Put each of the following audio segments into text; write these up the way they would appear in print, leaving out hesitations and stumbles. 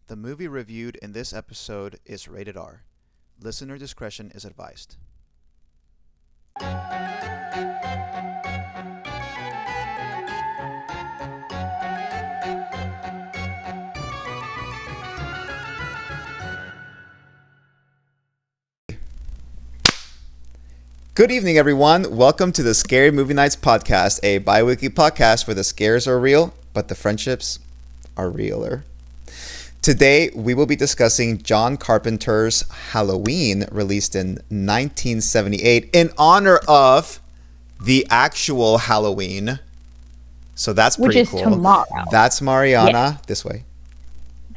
The movie reviewed in this episode is rated R. Listener discretion is advised. Good evening, everyone. Welcome to the Scary Movie Nights podcast, a bi-weekly podcast where the scares are real, but the friendships are realer. Today, we will be discussing John Carpenter's Halloween, released in 1978, in honor of the actual Halloween. So that's pretty cool. Which is tomorrow. That's Mariana. Yeah. This way.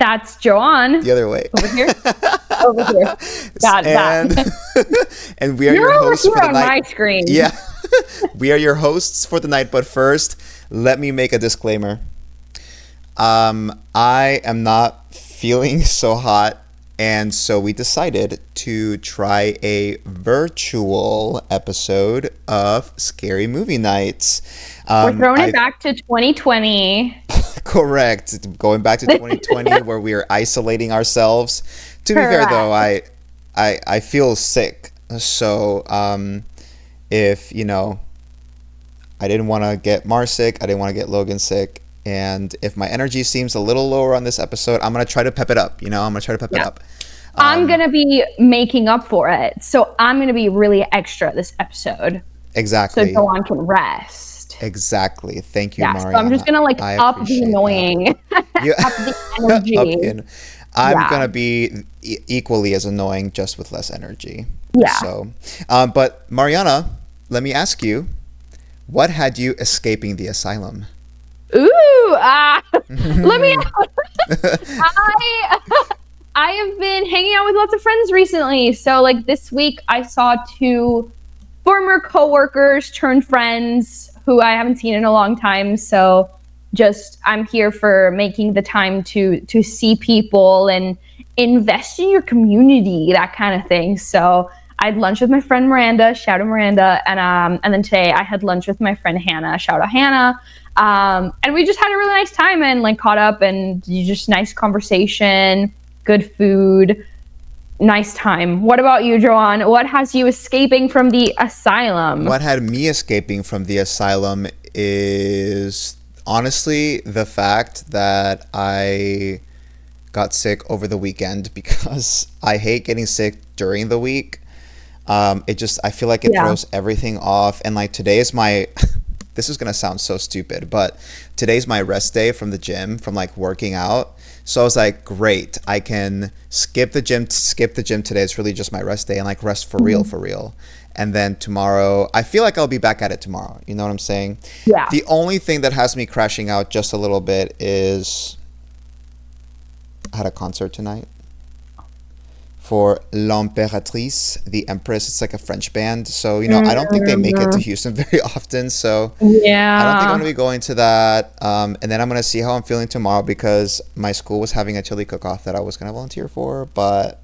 That's Joan. The other way. Over here. Over here. Got that. And we are You're your hosts over for here the on night. my screen. Yeah. We are your hosts for the night, but first, let me make a disclaimer. I am not feeling so hot, and so we decided to try a virtual episode of Scary Movie Nights. We're throwing it back to 2020. Correct. Going back to 2020 where we are isolating ourselves. To be fair though, I feel sick. So if, I didn't want to get Mar sick, I didn't want to get Logan sick. And if my energy seems a little lower on this episode, I'm going to try to pep it up. I'm going to try to pep it up. I'm going to be making up for it. So I'm going to be really extra this episode. Exactly. So Joan can rest. Exactly. Thank you, Mariana. So I'm just going to up the annoying. Up the energy. I'm going to be equally as annoying, just with less energy. Yeah. So, but Mariana, let me ask you, what had you escaping the asylum? Ooh, let me. I have been hanging out with lots of friends recently. So, this week, I saw two former coworkers turned friends who I haven't seen in a long time. So, I'm here for making the time to see people and invest in your community, that kind of thing. So, I had lunch with my friend Miranda, shout out Miranda, and then today I had lunch with my friend Hannah, shout out Hannah. And we just had a really nice time and caught up and just nice conversation, good food, nice time. What about you, Joan? What has you escaping from the asylum? What had me escaping from the asylum is honestly the fact that I got sick over the weekend, because I hate getting sick during the week. I feel like it throws everything off. And today is my, this is going to sound so stupid, but today's my rest day from the gym, from working out. So I was like, great, I can skip the gym today. It's really just my rest day and rest for real. And then tomorrow, I feel like I'll be back at it tomorrow. You know what I'm saying? Yeah. The only thing that has me crashing out just a little bit is I had a concert tonight for L'Impératrice, the Empress. It's a French band. So, I don't think they make it to Houston very often. So I don't think I'm going to be going to that. And then I'm going to see how I'm feeling tomorrow, because my school was having a chili cook-off that I was going to volunteer for. But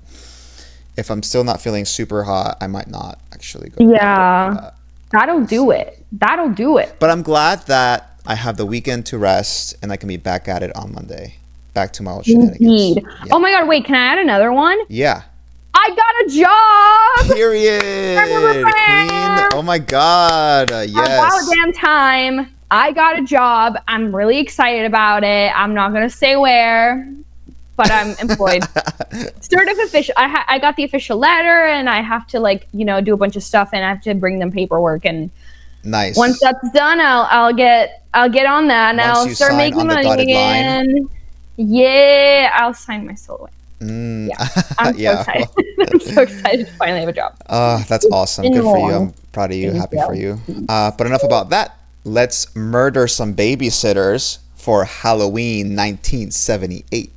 if I'm still not feeling super hot, I might not actually go. Yeah, that'll do it. But I'm glad that I have the weekend to rest and I can be back at it on Monday. Back to my old shenanigans. Indeed. Yeah. Oh my God, wait, can I add another one? Yeah. I got a job! Period. Queen. Oh my God. Yes. About damn time. I got a job. I'm really excited about it. I'm not going to say where, but I'm employed. Sort of official. I got the official letter, and I have to do a bunch of stuff, and I have to bring them paperwork. And nice. Once that's done, I'll get on that, and I'll start making money again. Yeah, I'll sign my soul away. Yeah, I'm so excited. I'm so excited to finally have a job. That's awesome. Good for you. I'm proud of you. Happy for you. But enough about that. Let's murder some babysitters for Halloween 1978.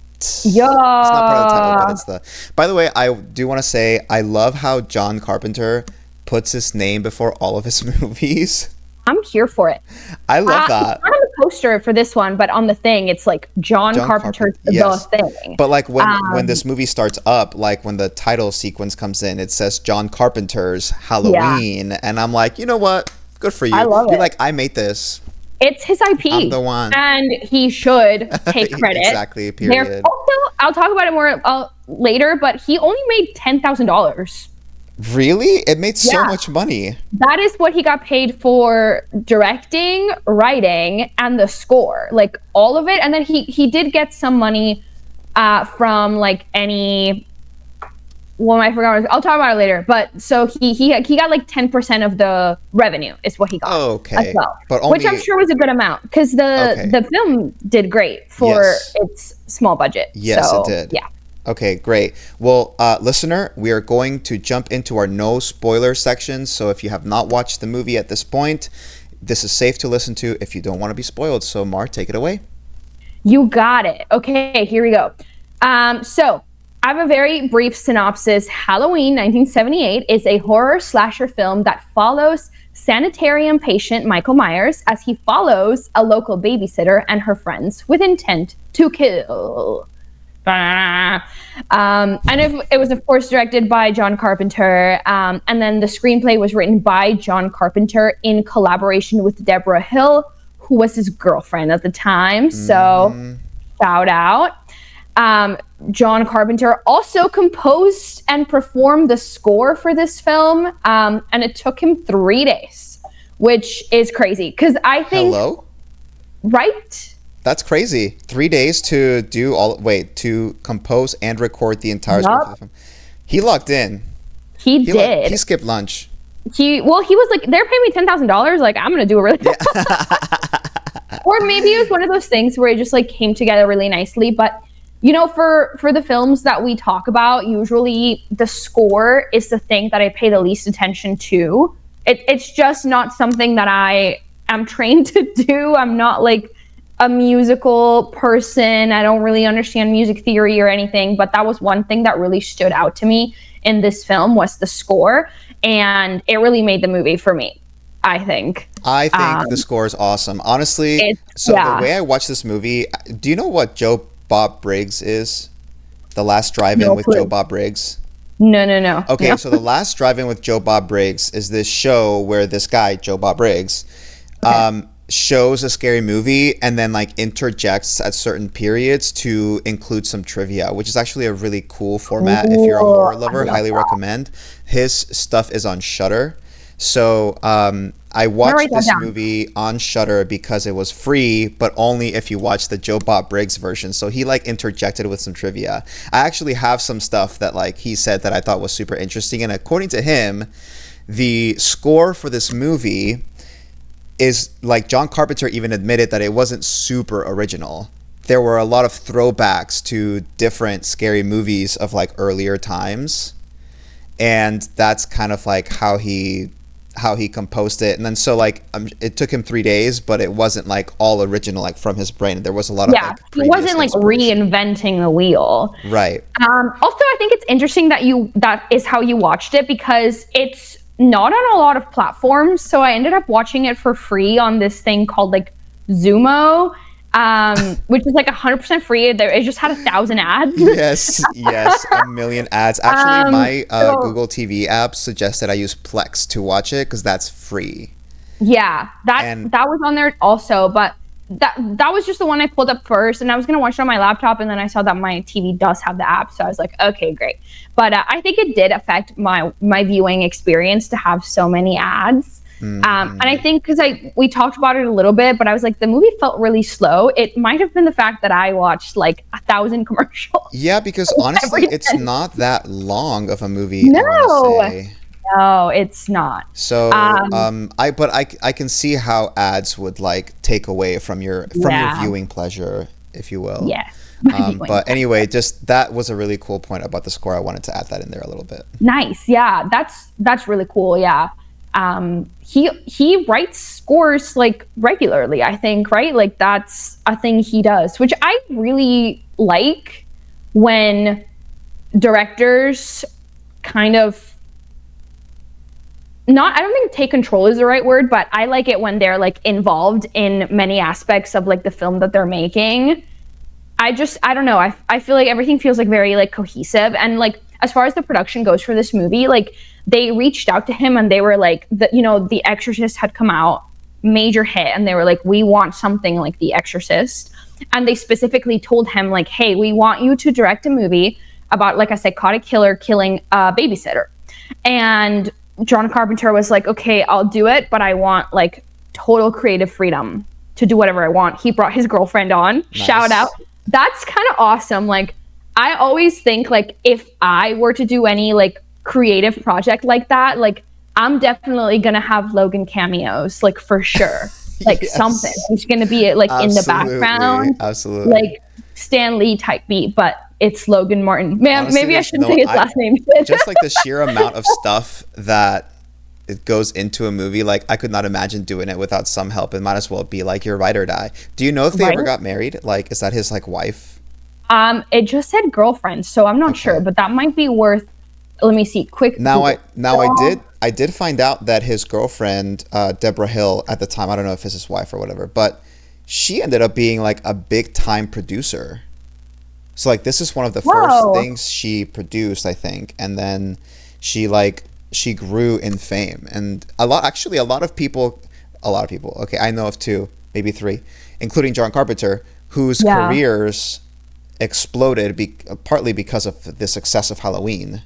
Yeah. It's not part of the title, but it's the... By the way, I do want to say I love how John Carpenter puts his name before all of his movies. I'm here for it. I love that. It's not on the poster for this one, but on the thing, it's John Carpenter's yes. The Thing. But when this movie starts up, when the title sequence comes in, it says John Carpenter's Halloween. Yeah. And I'm like, you know what? Good for you. I love it. I made this. It's his IP. I'm the one. And he should take credit. Exactly, period. Also, I'll talk about it more later, but he only made $10,000. Really? It made so much money. That is what he got paid for directing, writing, and the score, like all of it. And then he did get some money from like any. Well, I forgot. I'll talk about it later. But so he got like 10% of the revenue is what he got. Oh, okay. As well, but only, which I'm sure was a good amount because the film did great for its small budget. Yes, so, it did. Yeah. Okay, great. Well, listener, we are going to jump into our no spoiler section. So if you have not watched the movie at this point, this is safe to listen to if you don't want to be spoiled. So Mar, take it away. You got it. Okay, here we go. So I have a very brief synopsis. Halloween 1978 is a horror slasher film that follows sanitarium patient Michael Myers as he follows a local babysitter and her friends with intent to kill. And it was, of course, directed by John Carpenter. And then the screenplay was written by John Carpenter in collaboration with Deborah Hill, who was his girlfriend at the time. So, shout out. John Carpenter also composed and performed the score for this film. And it took him 3 days, which is crazy. Because I think... Hello? Right? That's crazy. 3 days to to compose and record the entire score for the film. He locked in. He did. He skipped lunch. He was like, they're paying me $10,000. Like, I'm going to do it really well. Or maybe it was one of those things where it just like came together really nicely. But, you know, for the films that we talk about, usually the score is the thing that I pay the least attention to. It's just not something that I am trained to do. I'm not like a musical person. I don't really understand music theory or anything, but that was one thing that really stood out to me in this film was the score, and it really made the movie for me, I think. The score is awesome. Honestly, the way I watched this movie, do you know what Joe Bob Briggs is? The Last Drive-In with Joe Bob Briggs? No. Okay, no. So The Last Drive-In with Joe Bob Briggs is this show where this guy, Joe Bob Briggs, shows a scary movie and then like interjects at certain periods to include some trivia, which is actually a really cool format. If you're a horror lover, highly recommend. His stuff is on Shudder. So I watched this movie on Shudder because it was free, but only if you watch the Joe Bob Briggs version. So he like interjected with some trivia. I actually have some stuff that like he said that I thought was super interesting, and according to him, the score for this movie is like John Carpenter even admitted that it wasn't super original. There were a lot of throwbacks to different scary movies of like earlier times, and that's kind of like how he composed it. And then so like it took him 3 days, but it wasn't like all original like from his brain. There was a lot of like he wasn't like reinventing the wheel. Right. Also, I think it's interesting that is how you watched it, because it's not on a lot of platforms. So I ended up watching it for free on this thing called like Zumo, which is like 100% free. It just had 1,000 ads. Yes, a million ads. Actually, my Google TV app suggested I use Plex to watch it because that's free. Yeah, that was on there also, but that was just the one I pulled up first, and I was gonna watch it on my laptop, and then I saw that my TV does have the app, so I was like, okay, great. But I think it did affect my viewing experience to have so many ads. And I think because we talked about it a little bit, but I was like, the movie felt really slow. It might have been the fact that I watched like 1,000 commercials. Yeah, because honestly, it's not that long of a movie. No, it's not. So, I can see how ads would like take away from your viewing pleasure, if you will. Yeah. But anyway, just that was a really cool point about the score. I wanted to add that in there a little bit. Nice. Yeah, that's really cool. Yeah. He writes scores like regularly, I think, right? Like that's a thing he does, which I really like when directors kind of I don't think take control is the right word, but I like it when they're like involved in many aspects of like the film that they're making. I don't know. I feel like everything feels like very like cohesive, and like as far as the production goes for this movie, like they reached out to him and they were like, The Exorcist had come out, major hit, and they were like, we want something like The Exorcist. And they specifically told him like, hey, we want you to direct a movie about like a psychotic killer killing a babysitter. And John Carpenter was like, okay, I'll do it, but I want like total creative freedom to do whatever I want. He brought his girlfriend on. Nice. Shout out. That's kind of awesome. Like, I always think like if I were to do any like creative project like that, like I'm definitely gonna have Logan cameos, like for sure. Like yes. Something. He's gonna be like in the background. Absolutely. Like Stan Lee type beat, but it's Logan Martin. Man, honestly, maybe I shouldn't say his last name. Just like the sheer amount of stuff that it goes into a movie, like I could not imagine doing it without some help. It might as well be like your ride or die. Do you know if they ever got married? Like, is that his like wife? It just said girlfriend, so I'm not sure, but that might be worth. Let me see. Quick. I did find out that his girlfriend, Deborah Hill, at the time, I don't know if it's his wife or whatever, but she ended up being like a big time producer. So like this is one of the first things she produced, I think, and then she grew in fame. And a lot of people. Okay, I know of 2, maybe 3, including John Carpenter, whose careers exploded partly because of the success of Halloween.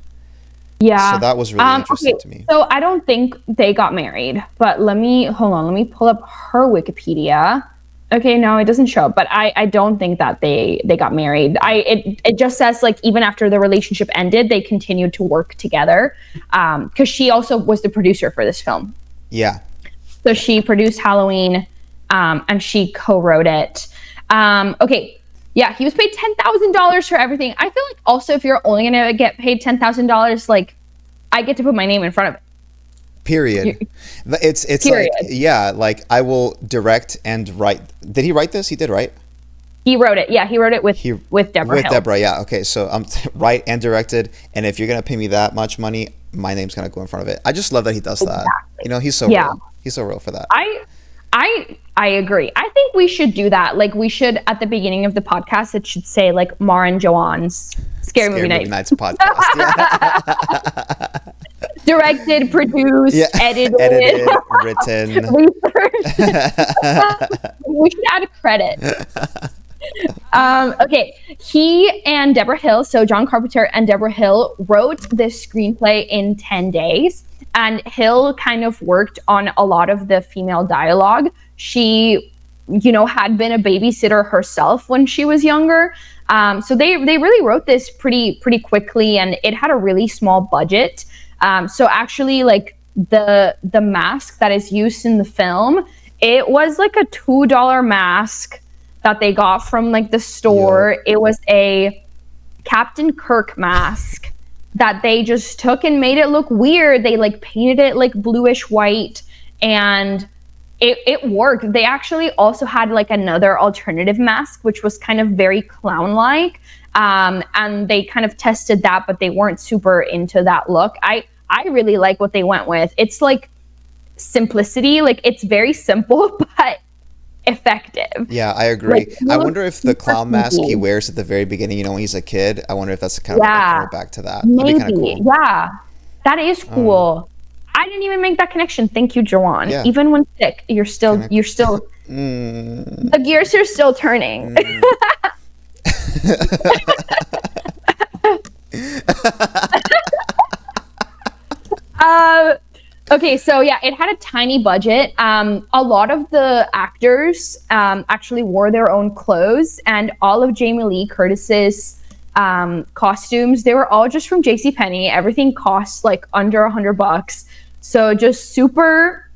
Yeah. So that was really interesting to me. So I don't think they got married, but let me pull up her Wikipedia. Okay, no, it doesn't show, but I don't think that they got married. It just says like even after the relationship ended, they continued to work together. Because she also was the producer for this film. Yeah. So she produced Halloween, and she co-wrote it. Okay. Yeah, he was paid $10,000 for everything. I feel like also if you're only gonna get paid $10,000, like I get to put my name in front of it. Period. It's period. Like, yeah, like I will direct and write. Did he write this? He did, right? He wrote it. Yeah, he wrote it with Deborah Hill. Deborah, yeah. Okay, so I'm write and directed, and if you're gonna pay me that much money, my name's gonna go in front of it. I just love that he does that. You know, he's so real. He's so real for that. I agree. I think we should do that. Like we should, at the beginning of the podcast, it should say like Mar and Joanne's Scary Movie Nights podcast. Yeah. Directed, produced, edited, written. We should add a credit. Okay, he and Deborah Hill, so John Carpenter and Deborah Hill wrote this screenplay in 10 days. And Hill kind of worked on a lot of the female dialogue. She, had been a babysitter herself when she was younger. So they really wrote this pretty quickly, and it had a really small budget. So actually, like the mask that is used in the film, it was like a $2 mask that they got from like the store. Yeah. It was a Captain Kirk mask that they just took and made it look weird. They like painted it like bluish white, and it worked. They actually also had like another alternative mask, which was kind of very clown-like. And they kind of tested that, but they weren't super into that look. I really like what they went with. It's like simplicity, like it's very simple, but effective. Yeah, I agree. Like, I wonder if the clown mask he wears at the very beginning, when he's a kid, I wonder if that's kind of like a back to that. Maybe. That'd be kind of cool. Yeah, that is cool. I didn't even make that connection. Thank you, Joanne. Yeah. Even when sick, you're still the gears are still turning. Okay, so yeah, it had a tiny budget. A lot of the actors actually wore their own clothes, and all of Jamie Lee Curtis's costumes, they were all just from JCPenney. Everything costs like under $100. So just super,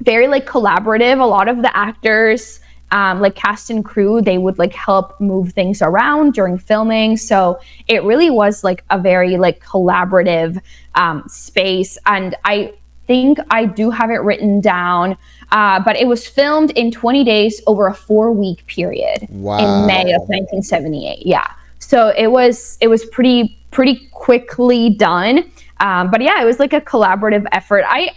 very like collaborative. A lot of the actors, like cast and crew, they would like help move things around during filming. So it really was like a very like collaborative space. And I think I do have it written down, but it was filmed in 20 days over a 4-week period. Wow. In May of 1978. Yeah. So it was pretty quickly done. But yeah, it was like a collaborative effort. I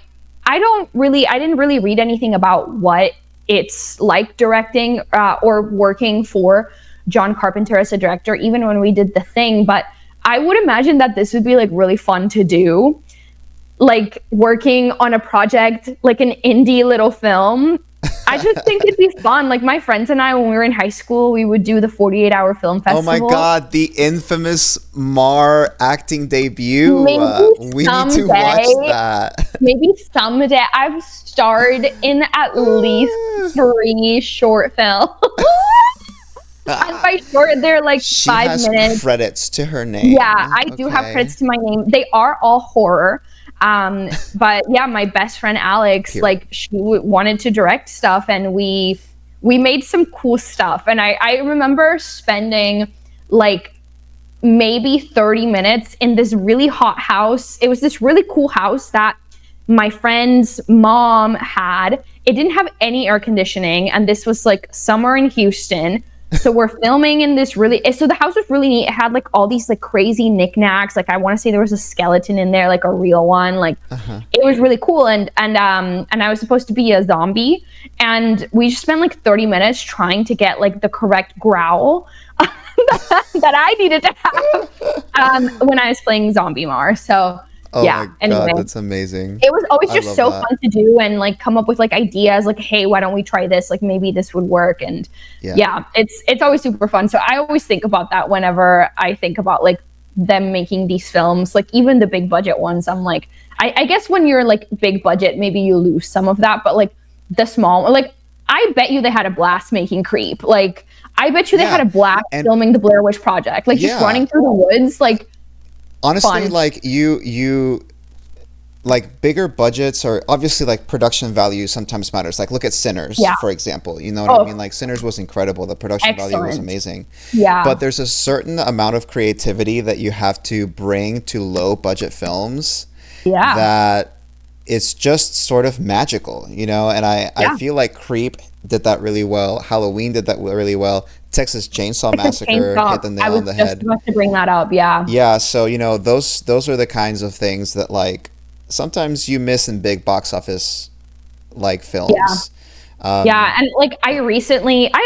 didn't really read anything about what it's like directing or working for John Carpenter as a director, even when we did The Thing. But I would imagine that this would be like really fun to do, like working on a project, like an indie little film I just think it'd be fun. Like my friends and I, when we were in high school, we would do the 48-hour film festival. Oh my God, the infamous Mar acting debut. Maybe We need to watch that. Maybe someday. I've starred in at least 3 short films. And by short, they're like She 5 has minutes. credits to her name. Yeah, I do have credits to my name. They are all horror. But yeah, my best friend Alex, like she wanted to direct stuff, and we made some cool stuff. And I remember spending like maybe 30 minutes in this really hot house. It was this really cool house that my friend's mom had. It didn't have any air conditioning, and this was like summer in Houston. So we're filming in this so the house was really neat. It had like all these like crazy knickknacks. Like I want to say there was a skeleton in there, like a real one. Like it was really cool. And I was supposed to be a zombie, and we just spent like 30 minutes trying to get like the correct growl that I needed to have when I was playing Zombie Mar. So Oh yeah, my anyway, God, that's amazing. it was always just so that. fun to do, and like come up with like ideas like, hey, why don't we try this? Like maybe this would work. And yeah, it's always super fun. So I always think about that whenever I think about like them making these films, like even the big budget ones. I'm like, I guess when you're like big budget, maybe you lose some of that, but like the small, like I bet you they had a blast making Creep. Like I bet you they had a blast filming the Blair Witch Project, like just running through the woods. Like honestly, fun. like you like bigger budgets, or obviously like production value sometimes matters. Like look at Sinners, for example. You know what I mean? Like Sinners was incredible. The production value was amazing. Yeah. But there's a certain amount of creativity that you have to bring to low budget films. Yeah. That it's just sort of magical, you know? And I feel like Creep did that really well. Halloween did that really well. Texas Chainsaw Massacre hit the nail on the head. I was just about to bring that up, Yeah, so, you know, those are the kinds of things that, like, sometimes you miss in big box office, like, films. Yeah, and, like, I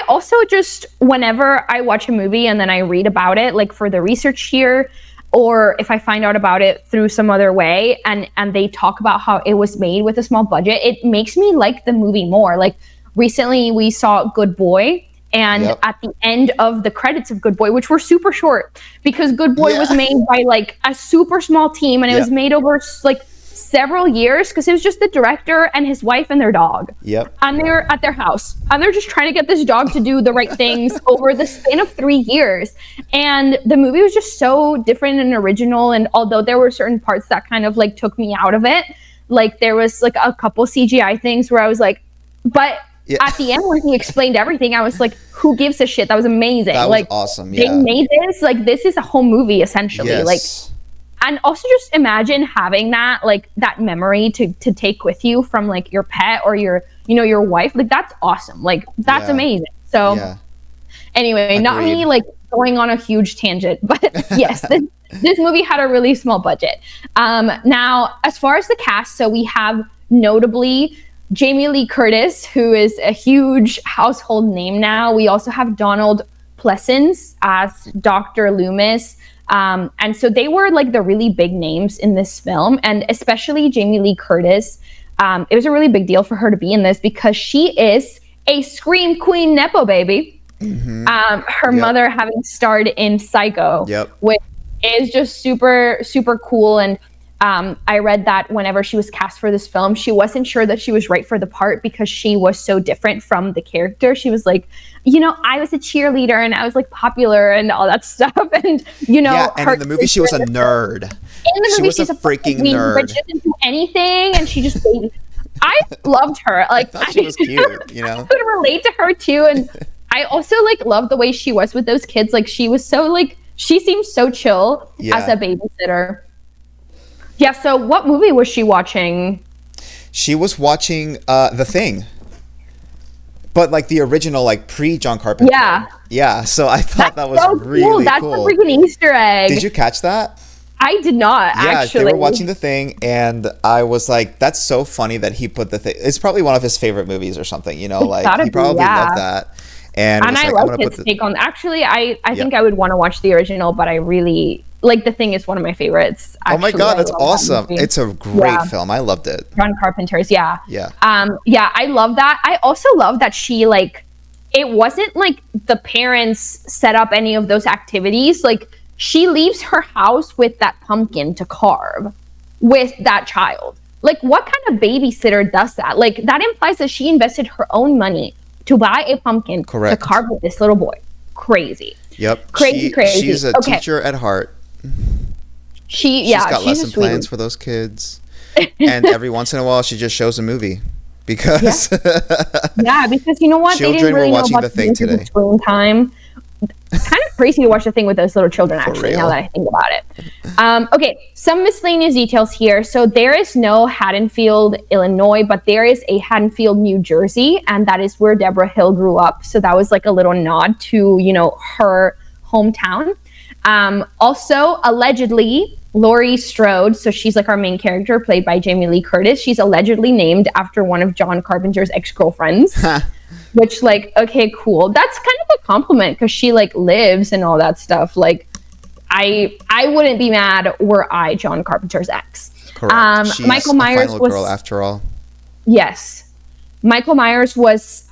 also just, whenever I watch a movie and then I read about it, like, for the research here, or if I find out about it through some other way, and they talk about how it was made with a small budget, it makes me like the movie more. Like, recently we saw Good Boy, and at the end of the credits of Good Boy, which were super short, because Good Boy was made by like a super small team, and it was made over like several years, because it was just the director and his wife and their dog. And they're at their house, and they're just trying to get this dog to do the right things over the span of 3 years. And the movie was just so different and original. And although there were certain parts that kind of like took me out of it, like there was like a couple CGI things where I was like, but at the end when he explained everything, I was like, who gives a shit? That was amazing. That was like awesome. They made this, like this is a whole movie essentially. Like, and also just imagine having that, like that memory to take with you from like your pet or your, you know, your wife. Like that's awesome. Like that's amazing. So anyway, not me like going on a huge tangent, but yes, this movie had a really small budget. Now, as far as the cast, so we have notably Jamie Lee Curtis, who is a huge household name now. We also have Donald Pleasence as Dr. Loomis. And so they were like the really big names in this film, and especially Jamie Lee Curtis. It was a really big deal for her to be in this because she is a Scream Queen Nepo baby. Her mother having starred in Psycho, which is just super, super cool. And I read that whenever she was cast for this film, she wasn't sure that she was right for the part because she was so different from the character. She was like, you know, I was a cheerleader and I was like popular and all that stuff. And, you know, and in the movie, she was a nerd. In the movie, she's a freaking nerd. But she doesn't do anything, and she just, I loved her. Like, I thought she was cute, you know? I could relate to her too. And I also like loved the way she was with those kids. Like, she was so like, she seemed so chill as a babysitter. Yeah, so what movie was she watching? She was watching The Thing. But like the original, like pre-John Carpenter. Yeah, so I thought that was so really cool. That's a freaking Easter egg. Did you catch that? I did not, actually. Yeah, they were watching The Thing, and I was like, that's so funny that he put The Thing. It's probably one of his favorite movies or something, you know? Like, he probably loved that. And I like his take on. Actually, I think I would want to watch the original, but I really like The Thing is one of my favorites. Oh my actually. God, I that's love that awesome. movie. It's a great Yeah. film. I loved it. John Carpenter's, yeah. Yeah. Yeah, I love that. I also love that she, like, it wasn't like the parents set up any of those activities. Like, she leaves her house with that pumpkin to carve with that child. Like, what kind of babysitter does that? Like, that implies that she invested her own money to buy a pumpkin Correct. to carve with this little boy. Crazy. Yep. Crazy. She's a teacher at heart. She's She's got a lesson sweetie. plans for those kids. And every once in a while, she just shows a movie. Because Yeah, because you know what? They children didn't really were know watching about The Thing the today. screen time. Kind of crazy to watch The Thing with those little children, actually, now real. that I think about it. Okay, some miscellaneous details here. So there is no Haddonfield, Illinois, but there is a Haddonfield, New Jersey, and that is where Deborah Hill grew up. So that was like a little nod to, you know, her hometown. Also, allegedly, Laurie Strode, so she's like our main character, played by Jamie Lee Curtis. She's allegedly named after one of John Carpenter's ex-girlfriends. Which, like, okay, cool. That's kind of a compliment because she, like, lives and all that stuff. Like, I wouldn't be mad were I John Carpenter's ex. Correct. She's Michael a Myers final was girl after all. Yes. Michael Myers was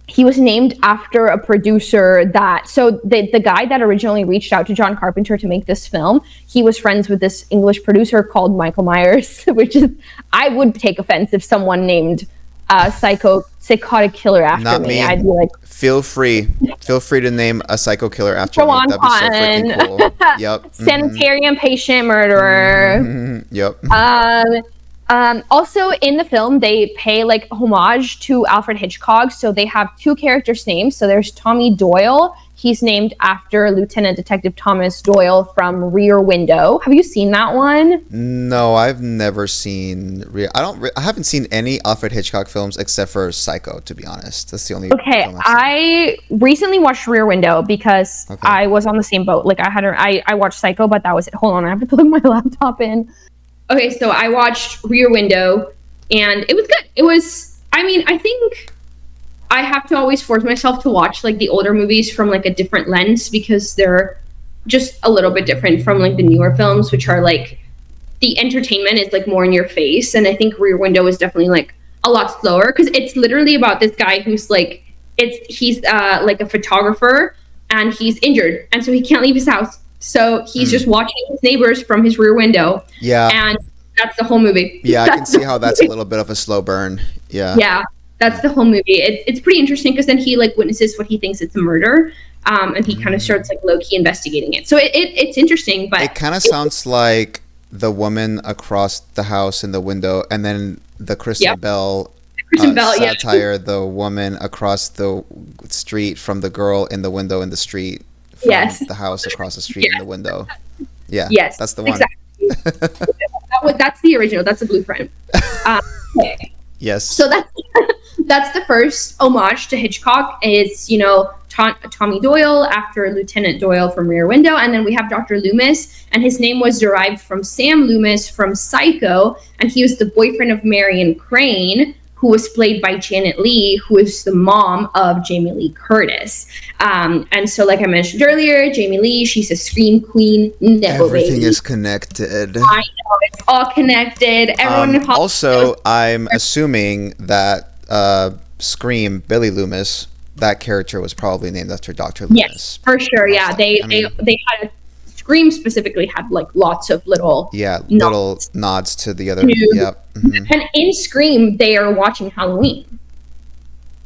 he was named after a producer that, so the guy that originally reached out to John Carpenter to make this film, he was friends with this English producer called Michael Myers, which is, I would take offense if someone named psychotic killer after Not me. I'd be like, Feel free to name a psycho killer after Go me. on, That'd be so freaking cool. Yep. sanitarium patient murderer. Yep. Also in the film, they pay like homage to Alfred Hitchcock. So they have two characters' names. So there's Tommy Doyle. He's named after Lieutenant Detective Thomas Doyle from Rear Window. Have you seen that one? No, I've never seen. I haven't seen any Alfred Hitchcock films except for Psycho. To be honest, that's the only. Okay, film I've seen. I recently watched Rear Window because I was on the same boat. Like I watched Psycho, but that was it. Hold on, I have to plug my laptop in. Okay, so I watched Rear Window, and it was good. It was. I mean, I think I have to always force myself to watch like the older movies from like a different lens because they're just a little bit different from like the newer films, which are like the entertainment is like more in your face. And I think Rear Window is definitely like a lot slower because it's literally about this guy who's like he's like a photographer and he's injured and so he can't leave his house. So he's just watching his neighbors from his rear window. Yeah. And that's the whole movie. Yeah, I can see how that's a little bit of a slow burn. Yeah. Yeah. That's the whole movie. It's pretty interesting because then he like witnesses what he thinks it's a murder, and he kind of starts like low key investigating it. So it's interesting, but it kind of sounds like the woman across the house in the window, and then the Kristen Bell satire, the woman across the street from the girl in the window in the street, from the house across the street in the window. Yeah, that's the one. Exactly. That's the original. That's the blueprint. Okay. Yes. So that's the first homage to Hitchcock. Is Tommy Doyle after Lieutenant Doyle from Rear Window, and then we have Dr. Loomis, and his name was derived from Sam Loomis from Psycho, and he was the boyfriend of Marion Crane, who was played by Janet Leigh, who is the mom of Jamie Lee Curtis. And so, like I mentioned earlier, Jamie Lee, she's a scream queen. Everything is connected. I know, it's all connected. Everyone in Hollywood also, I'm assuming that Scream, Billy Loomis, that character was probably named after Dr. Loomis. Yes, for sure. Yeah, they had Scream specifically had like lots of little little nods to the other. And in Scream, they are watching Halloween.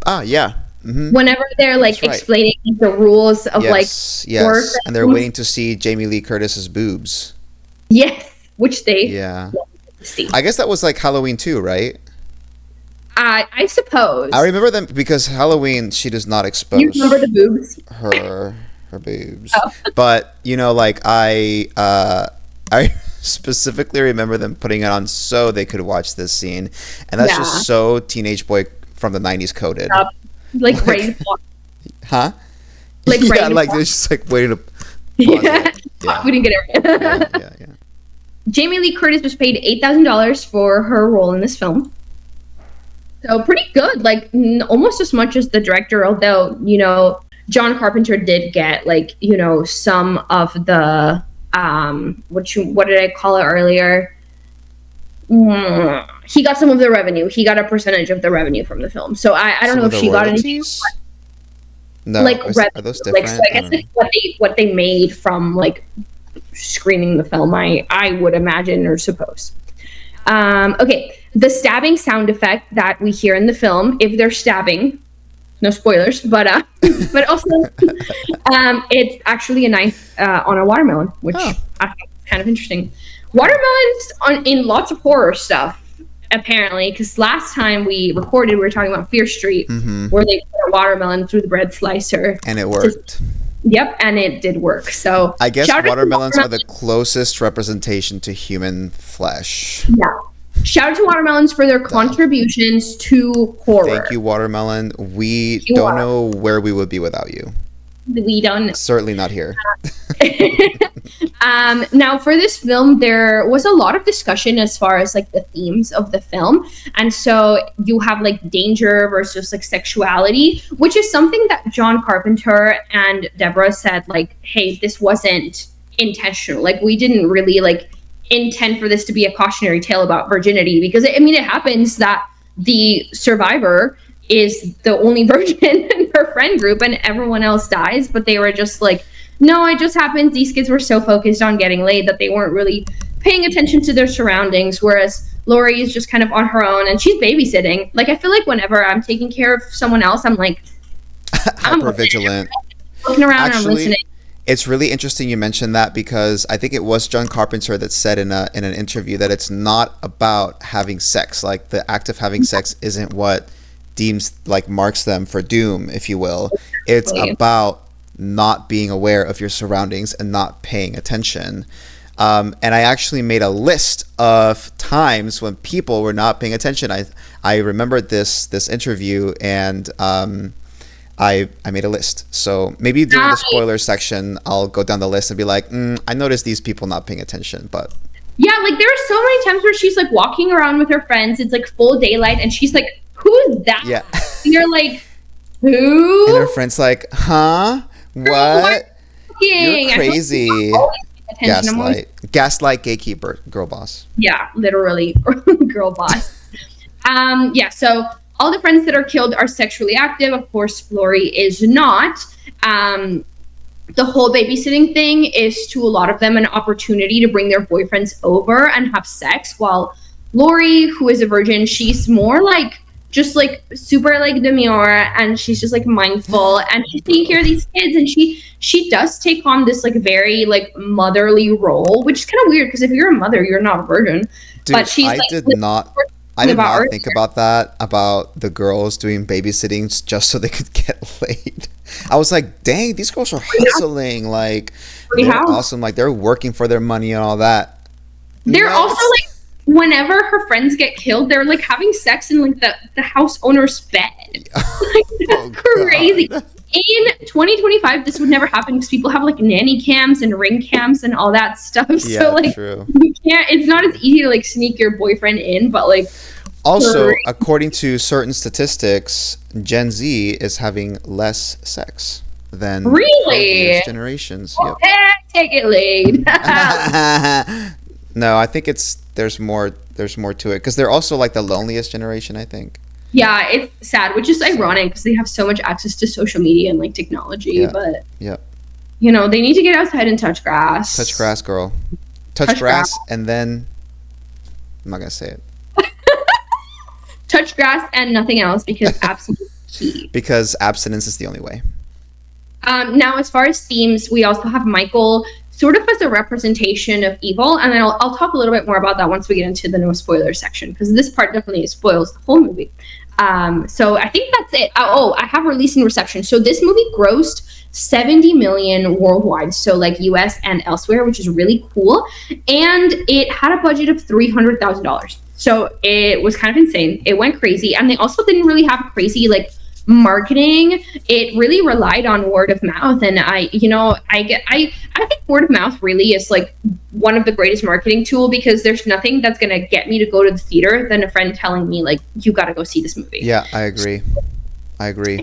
Yeah. Whenever they're like explaining the rules of horror, and they're waiting to see Jamie Lee Curtis's boobs. Yes, which they see. I guess that was like Halloween too, right? I suppose. I remember them because Halloween she does not expose. You remember the boobs? Her boobs. Oh. But like I specifically remember them putting it on so they could watch this scene, and that's just so teenage boy from the 90s coded. Like ready to huh? Like they're just like waiting to we didn't get it. Yeah. Jamie Lee Curtis was paid $8,000 for her role in this film. So pretty good, like almost as much as the director, although, John Carpenter did get like, some of the what did I call it earlier? He got some of the revenue. He got a percentage of the revenue from the film. So I don't know if she got anything. No, like are those different? So I guess what they made from like screening the film, I would imagine or suppose. Okay, the stabbing sound effect that we hear in the film, if they're stabbing, no spoilers, but also it's actually a knife on a watermelon, which I think is kind of interesting. Watermelons in lots of horror stuff, apparently, because last time we recorded, we were talking about Fear Street, where they put a watermelon through the bread slicer. And it worked. Yep, and it did work. So I guess watermelons are the closest representation to human flesh. Yeah. Shout out to watermelons for their contributions to horror. Thank you, watermelon. We don't know where we would be without you. We don't know. Certainly not here. Now, for this film, there was a lot of discussion as far as like the themes of the film. And so you have like danger versus like sexuality, which is something that John Carpenter and Deborah said, like, hey, this wasn't intentional. Like, we didn't really like intend for this to be a cautionary tale about virginity, because I mean, it happens that the survivor is the only virgin in her friend group and everyone else dies, but they were just like, no, it just happens. These kids were so focused on getting laid that they weren't really paying attention to their surroundings, whereas Lori is just kind of on her own and she's babysitting. Like, I feel like whenever I'm taking care of someone else, I'm like, hyper vigilant, looking around. Actually, and I'm listening. It's really interesting you mentioned that, because I think it was John Carpenter that said in an interview that it's not about having sex. Like, the act of having sex isn't what marks them for doom, if you will. It's about not being aware of your surroundings and not paying attention. And I actually made a list of times when people were not paying attention. I remembered this interview, and I made a list. So maybe during the spoiler section, I'll go down the list and be like, I noticed these people not paying attention. But yeah, like there are so many times where she's like walking around with her friends. It's like full daylight, and she's like, "Who's that?" Yeah. And you're like, "Who?" And her friend's like, "Huh? What? You're crazy." Gaslight, gatekeeper, girl boss. Yeah, literally, girl boss. Yeah. So all the friends that are killed are sexually active. Of course, Lori is not. The whole babysitting thing is, to a lot of them, an opportunity to bring their boyfriends over and have sex, while Lori, who is a virgin, she's more like just like super like demure, and she's just like mindful, and she's taking care of these kids, and she does take on this like very like motherly role, which is kind of weird, because if you're a mother, you're not a virgin. Dude, but she's I did not think about that, about the girls doing babysitting just so they could get laid. I was like, dang, these girls are hustling. Like, they're awesome. Like, they're working for their money and all that. They're also like, whenever her friends get killed, they're like having sex in like the house owner's bed. Like, that's crazy. God. In 2025, this would never happen, because people have like nanny cams and ring cams and all that stuff. Yeah, so like, true. You can't. It's not as easy to like sneak your boyfriend in, but like. Also, according to certain statistics, Gen Z is having less sex than previous generations. Well, yep. Take it laid. No, I think there's more to it, because they're also like the loneliest generation, I think. Yeah, it's sad, which is ironic, because they have so much access to social media and like technology. Yeah. But you know, they need to get outside and touch grass. Touch grass, girl. Touch grass, and then I'm not gonna say it. Touch grass and nothing else, because abstinence is key. Because abstinence is the only way. Now, as far as themes, we also have Michael sort of as a representation of evil, and then I'll talk a little bit more about that once we get into the no spoiler section, because this part definitely spoils the whole movie. So I think that's it. I have release and reception. So this movie grossed 70 million worldwide, so like US and elsewhere, which is really cool. And it had a budget of $300,000. So it was kind of insane. It went crazy. And they also didn't really have crazy like marketing. It really relied on word of mouth. And I think word of mouth really is like one of the greatest marketing tool, because there's nothing that's going to get me to go to the theater than a friend telling me like, you got to go see this movie. Yeah, I agree.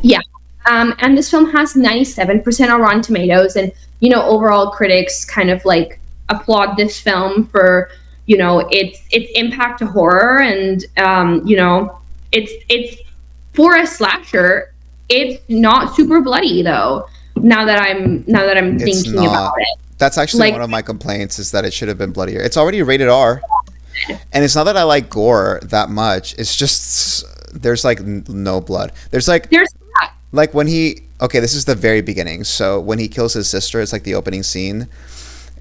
Yeah. And this film has 97% on Rotten Tomatoes, and, you know, overall critics kind of like applaud this film for, you know, its impact to horror, and you know, it's for a slasher. It's not super bloody though. Now that I'm It's thinking not. about it, That's actually like, one of my complaints, is that it should have been bloodier. It's already rated R. And it's not that I like gore that much. It's just there's like no blood. There's there's that. like when he okay, this is the very beginning. So when he kills his sister, it's like the opening scene.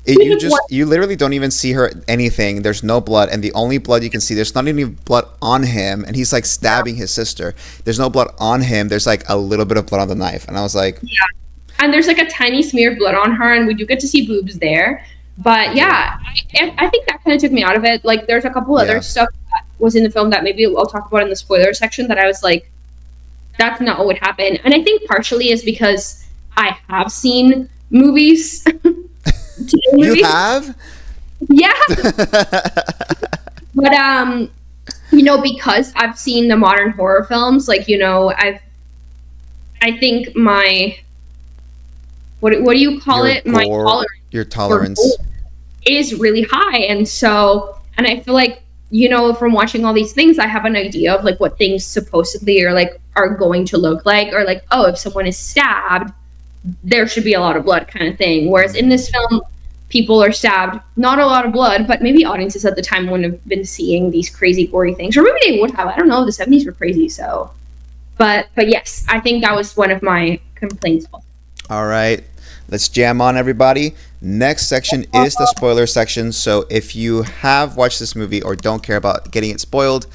You literally don't even see her anything. There's no blood, and the only blood you can see, there's not any blood on him, and he's like stabbing his sister. There's no blood on him. There's like a little bit of blood on the knife, and I was like, Yeah. And there's like a tiny smear of blood on her, and we do get to see boobs there. But yeah, I think that kind of took me out of it. Like, there's a couple other Yeah. stuff that was in the film that maybe I'll talk about in the spoiler section that I was like, that's not what would happen. And I think partially is because I have seen movies. you have? Yeah. But you know, because I've seen the modern horror films, like, you know, I think my what do you call Your it? My gore- tolerance Your for tolerance. gore is really high. And I feel like, you know, from watching all these things, I have an idea of like what things supposedly are going to look like, or like, oh, if someone is stabbed, there should be a lot of blood kind of thing. Whereas in this film, people are stabbed, not a lot of blood, but maybe audiences at the time wouldn't have been seeing these crazy gory things, or maybe they would have. I don't know. The 70s were crazy, so. But yes, I think that was one of my complaints. All right, let's jam on, everybody. Next section is the spoiler section. So if you have watched this movie or don't care about getting it spoiled,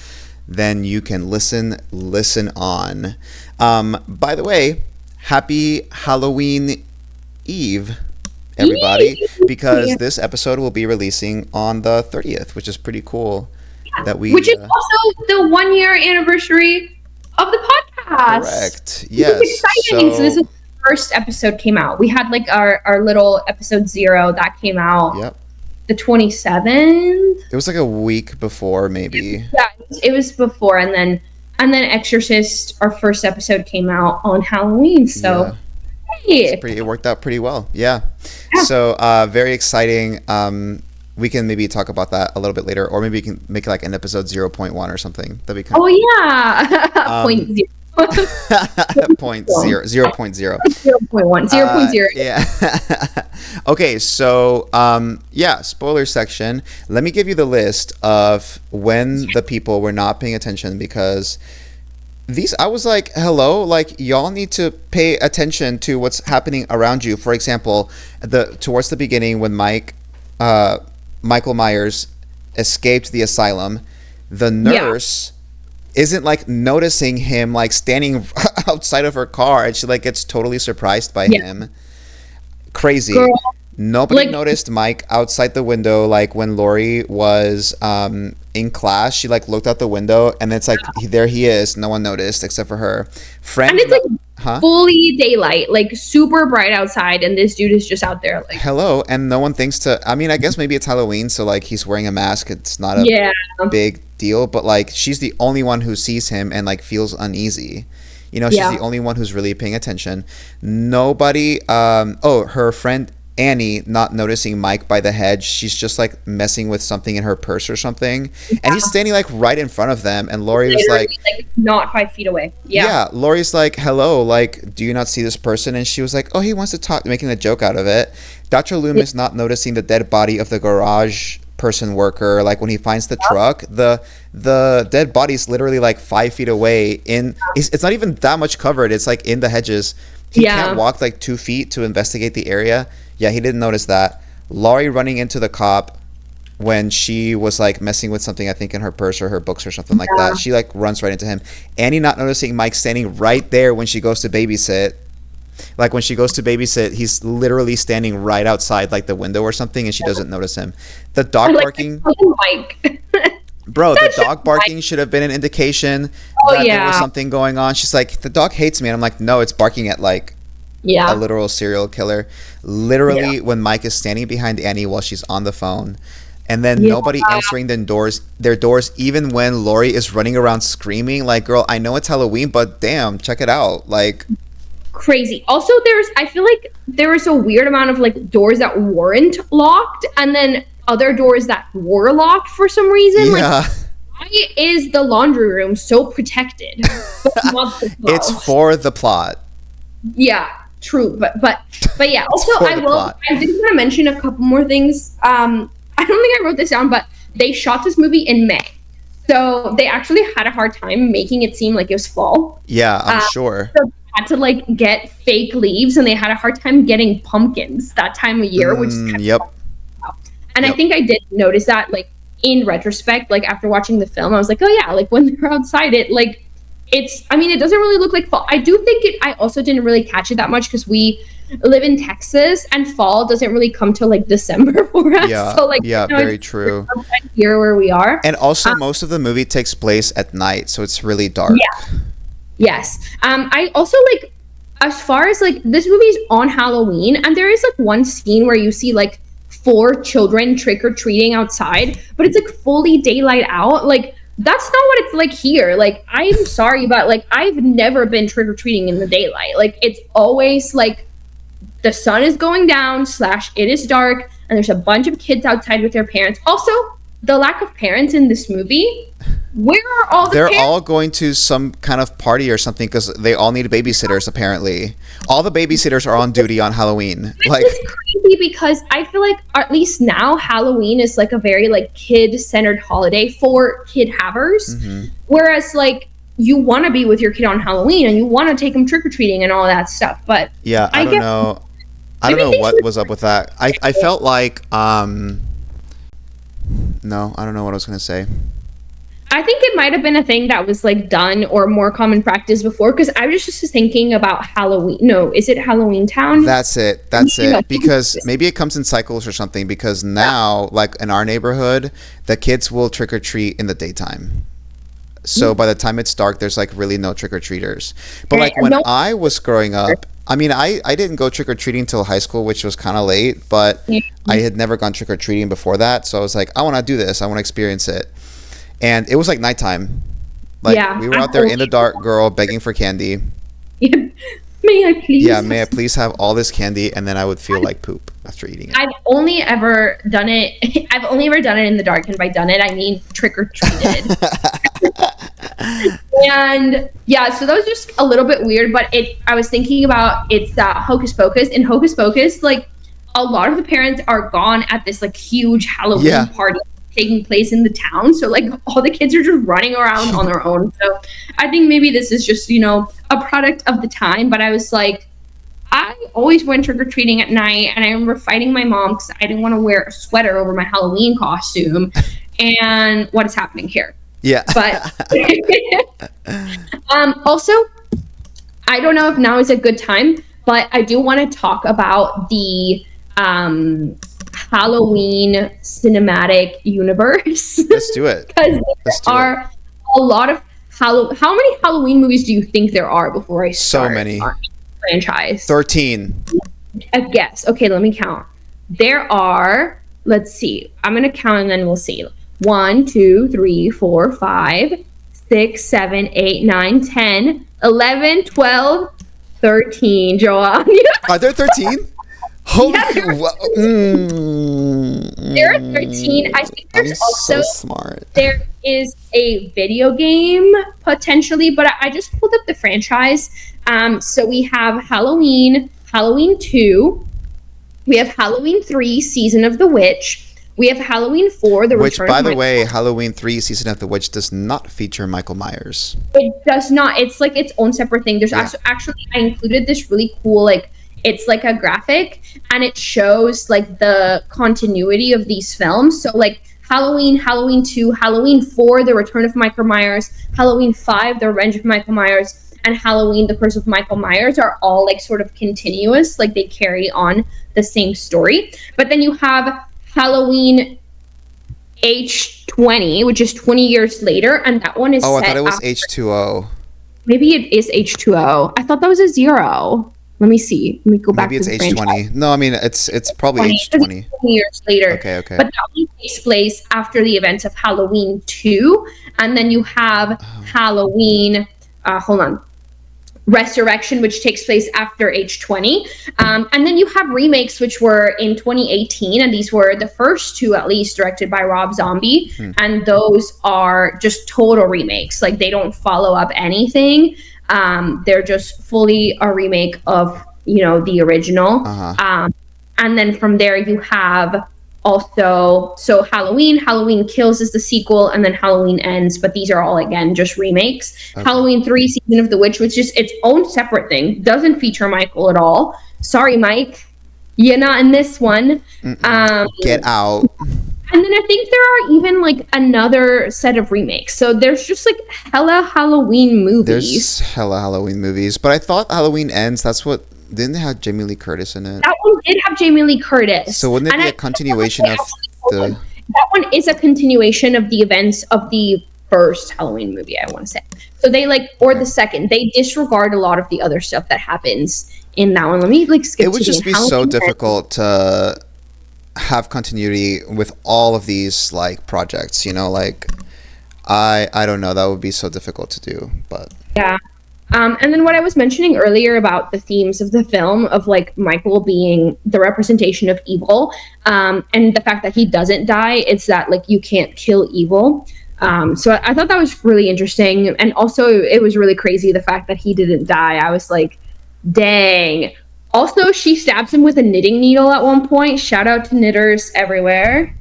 then you can listen on. By the way, happy Halloween Eve, everybody, because this episode will be releasing on the 30th, which is pretty cool. Which is also the 1 year anniversary of the podcast. Correct. Yes. This is exciting. So this is first episode came out. We had like our little episode 0 that came out. Yep. The 27th. It was like a week before, maybe. Yeah, it was before, and then Exorcist, our first episode, came out on Halloween. So hey. It worked out pretty well. Yeah. So very exciting. We can maybe talk about that a little bit later, or maybe we can make like an episode 0.1 or something. That'd be kind of. Oh yeah. Point 0. 0.0. 0.1. 0.0. Yeah. Okay, so spoiler section. Let me give you the list of when the people were not paying attention, because I was like, hello, like, y'all need to pay attention to what's happening around you. For example, towards the beginning, when Michael Myers escaped the asylum, the nurse isn't like noticing him like standing outside of her car, and she like gets totally surprised by him. Crazy. Girl, nobody noticed Mike outside the window. Like when Laurie was in class, she like looked out the window, and it's like there he is. No one noticed except for her friend. And it's like fully daylight, like super bright outside, and this dude is just out there like hello, and no one thinks to. I mean, I guess maybe it's Halloween, so like he's wearing a mask. It's not a big deal, but like she's the only one who sees him and like feels uneasy. You know, she's the only one who's really paying attention. Nobody her friend Annie not noticing Mike by the hedge. She's just like messing with something in her purse or something, and he's standing like right in front of them, and Laurie was like not 5 feet away. Laurie's like, hello, like, do you not see this person? And she was like, oh, he wants to talk, making a joke out of it. Dr. Loomis not noticing the dead body of the garage person worker. Like when he finds the truck, the dead body's literally like 5 feet away. It's not even that much covered. It's like in the hedges. He can't walk like 2 feet to investigate the area. Yeah, he didn't notice that. Laurie running into the cop when she was like messing with something, I think in her purse or her books or something like that. She like runs right into him. Annie not noticing Mike standing right there when she goes to babysit. Like when she goes to babysit, he's literally standing right outside like the window or something, and she doesn't notice him. The dog barking. Bro, the dog barking should have been an indication that there was something going on. She's like, the dog hates me. And I'm like, no, it's barking at like a literal serial killer. Literally when Mike is standing behind Annie while she's on the phone. And then nobody answering their doors, even when Laurie is running around screaming. Like, girl, I know it's Halloween, but damn, check it out. Like, crazy. Also, I feel like there was a weird amount of like doors that weren't locked, and then other doors that were locked for some reason. Yeah. Like, why is the laundry room so protected? It's for the plot. Yeah, true. But yeah. Also, I did want to mention a couple more things. I don't think I wrote this down, but they shot this movie in May. So they actually had a hard time making it seem like it was fall. Yeah, I'm sure. So they had to like get fake leaves, and they had a hard time getting pumpkins that time of year, which is kind of and I think I did notice that, like, in retrospect, like after watching the film, I was like, oh yeah, like when they're outside it, like it doesn't really look like fall. I do think I also didn't really catch it that much because we live in Texas and fall doesn't really come till like December for us. Yeah, so like, very true. Here where we are. And also most of the movie takes place at night, so it's really dark. Yeah. Yes. I also like, as far as like, this movie's on Halloween, and there is like one scene where you see like 4 children trick-or-treating outside, but it's like fully daylight out. Like, that's not what it's like here. Like, I'm sorry, but like, I've never been trick-or-treating in the daylight. Like, it's always like the sun is going down / it is dark, and there's a bunch of kids outside with their parents. Also, the lack of parents in this movie. Where are all the They're parents? all going to some kind of party or something because they all need babysitters, apparently. All the babysitters are on duty on Halloween. Like, it's crazy because I feel like, at least now, Halloween is like a very like kid-centered holiday for kid havers. Mm-hmm. Whereas like, you want to be with your kid on Halloween and you want to take them trick-or-treating and all that stuff. But yeah, I don't know. I don't know what was up with that. I felt like, no, I don't know what I was going to say. I think it might have been a thing that was like done or more common practice before, because I was just thinking about Halloween. No, is it Halloween Town? That's it. Because maybe it comes in cycles or something, because now, like in our neighborhood, the kids will trick or treat in the daytime. So by the time it's dark, there's like really no trick-or-treaters. But like when I was growing up, I mean, I didn't go trick-or-treating until high school, which was kind of late, but I had never gone trick-or-treating before that. So I was like, I want to do this. I want to experience it. And it was like nighttime. Like, we were out there in the dark, girl, begging for candy. May I please? Yeah, may I please have all this candy? And then I would feel like poop after eating it. I've only ever done it in the dark, and by done it, I mean trick-or-treated. And yeah, so that was just a little bit weird, but I was thinking about, it's Hocus Pocus. In Hocus Pocus, like, a lot of the parents are gone at this like huge Halloween party taking place in the town, so like all the kids are just running around on their own. So I think maybe this is just, you know, a product of the time. But I was like, I always went trick-or-treating at night, and I remember fighting my mom because I didn't want to wear a sweater over my Halloween costume. And what is happening here? Yeah. But also, I don't know if now is a good time, but I do want to talk about the Halloween cinematic universe. Let's do it. Because there are a lot of how many Halloween movies do you think there are before I start? So many. Franchise. 13. I guess. Okay, let me count. There are, let's see. I'm going to count and then we'll see. 1, 2, 3, 4, 5, 6, 7, 8, 9, 10, 11, 12, 13, Joanne. Are there 13? Holy, there are 13. I think there's also, so smart. There is a video game potentially, but I just pulled up the franchise. So we have Halloween 2, we have Halloween 3, Season of the Witch, we have Halloween 4, The Which, Return by of the way, Halloween 3, Season of the Witch does not feature Michael Myers. It does not. It's like its own separate thing. There's actually, I included this really cool, like, it's like a graphic, and it shows like the continuity of these films. So like Halloween 2, Halloween 4, The Return of Michael Myers, Halloween 5, The Revenge of Michael Myers, and Halloween, The Curse of Michael Myers are all like sort of continuous, like they carry on the same story. But then you have Halloween H20, which is 20 years later, and that one is I thought it was H2O. Maybe it is H2O. I thought that was a 0. Let me see. Let me go back. Maybe it's to the H20. franchise. No, I mean it's probably H20. 20 years later. Okay. But that one takes place after the events of Halloween 2, and then you have Halloween. Hold on. Resurrection, which takes place after age 20. And then you have remakes, which were in 2018. And these were the first two, at least, directed by Rob Zombie. And those are just total remakes. Like, they don't follow up anything. They're just fully a remake of, the original. And then from there, you have also, so Halloween Kills is the sequel, and then Halloween Ends, but these are all, again, just remakes. Okay. Halloween 3, Season of the Witch, which is its own separate thing, doesn't feature Michael at all. Sorry, Mike, you're not in this one. Get out. And then I think there are even, like, another set of remakes. So there's just, like, hella Halloween movies. There's hella Halloween movies, but I thought Halloween Ends, didn't they have Jamie Lee Curtis in it? That one did have Jamie Lee Curtis. So wouldn't it be a continuation of the... That one is a continuation of the events of the first Halloween movie, I want to say. So they, or the second. They disregard a lot of the other stuff that happens in that one. Let me, skip to it would just be so difficult to have continuity with all of these, projects, I don't know. That would be so difficult to do, but... Yeah. And then what I was mentioning earlier about the themes of the film of Michael being the representation of evil, and the fact that he doesn't die, it's that you can't kill evil. So I thought that was really interesting. And also it was really crazy the fact that he didn't die. I was like, dang. Also, she stabs him with a knitting needle at one point. Shout out to knitters everywhere.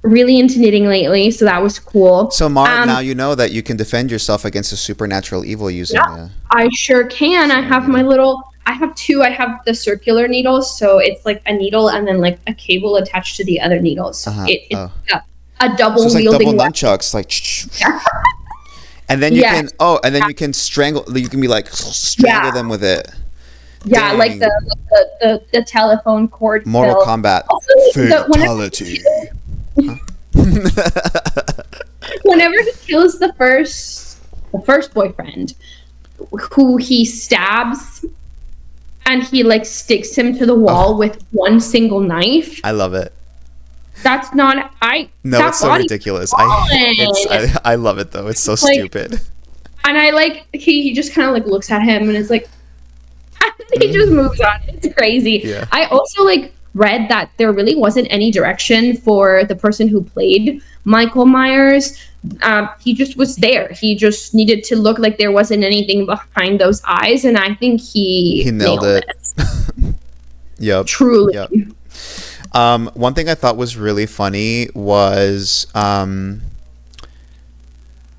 Really into knitting lately, so that was cool. So, Mar, now you know that you can defend yourself against a supernatural evil using it. I sure can. I have I have two. I have the circular needles, so it's a needle and then a cable attached to the other needles. It's a double so wielding. Double nunchucks, and then you can and then you can strangle. You can be strangle them with it. Yeah, Dang. the telephone cord. Mortal Kombat. Fatality. Whenever he kills the first boyfriend, who he stabs, and he sticks him to the wall with one single knife. I love it. That's not No, it's so ridiculous. I love it though. It's so stupid. And he just kind of looks at him and is he just moves on. It's crazy. Yeah. I also read that there really wasn't any direction for the person who played Michael Myers. He just was there. He just needed to look like there wasn't anything behind those eyes, and I think he nailed it. Yep. Truly. Yep. One thing I thought was really funny was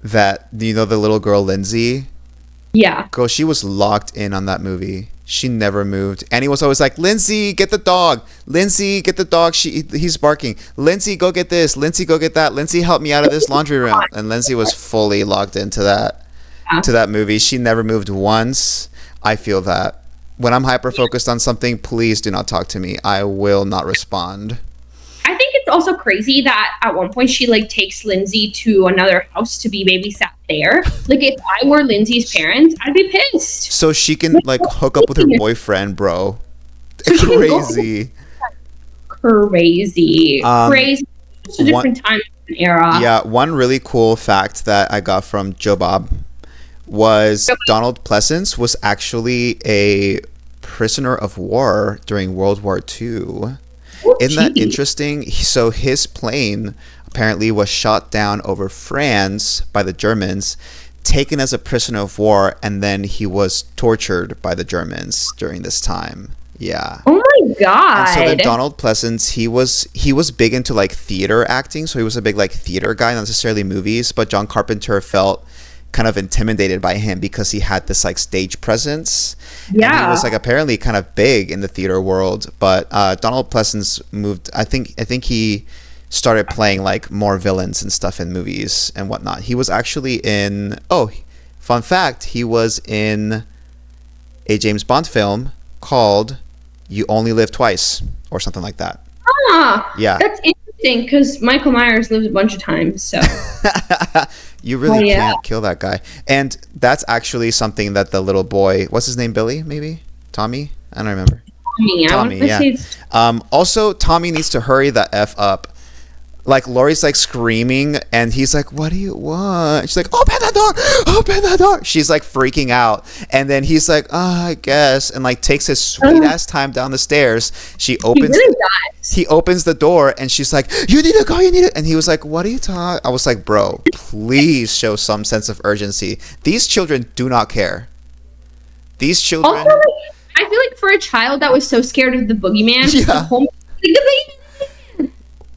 that the little girl Lindsay. Yeah. Girl, she was locked in on that movie. She never moved. Annie was always like, Lindsay, get the dog. Lindsay, get the dog. He's barking. Lindsay, go get this. Lindsay, go get that. Lindsay, help me out of this laundry room. And Lindsay was fully locked into that movie. She never moved once. I feel that. When I'm hyper-focused on something, please do not talk to me. I will not respond. I think it's also crazy that at one point she takes Lindsay to another house to be babysat there. If I were Lindsay's parents, I'd be pissed. So she can hook up with her boyfriend, bro. So crazy. Crazy. Crazy. It's a different time and era. Yeah, one really cool fact that I got from Joe Bob was Donald Pleasence was actually a prisoner of war during World War II. Isn't that interesting? So his plane apparently was shot down over France by the Germans, taken as a prisoner of war, and then he was tortured by the Germans during this time. Yeah. Oh my god. And so then Donald Pleasence, he was big into theater acting, so he was a big theater guy, not necessarily movies, but John Carpenter felt kind of intimidated by him because he had this stage presence. Yeah. And he was apparently kind of big in the theater world, but Donald Pleasence moved, I think he started playing more villains and stuff in movies and whatnot. He was actually in, fun fact, he was in a James Bond film called You Only Live Twice or something like that. Yeah. That's interesting because Michael Myers lives a bunch of times, so you really can't kill that guy. And that's actually something that the little boy, what's his name, Billy, maybe? Tommy? I don't remember. Tommy, yeah. Also, Tommy needs to hurry the F up. Like Laurie's like screaming and he's like, what do you want? She's like, open the door, open the door. She's like freaking out. And then he's like, I guess, and like takes his sweet ass time down the stairs. He opens the door and she's like, you need to go, you need it. And he was like, what are you talking? I was like, bro, please show some sense of urgency. These children do not care. These children. Also, I feel like for a child that was so scared of the boogeyman,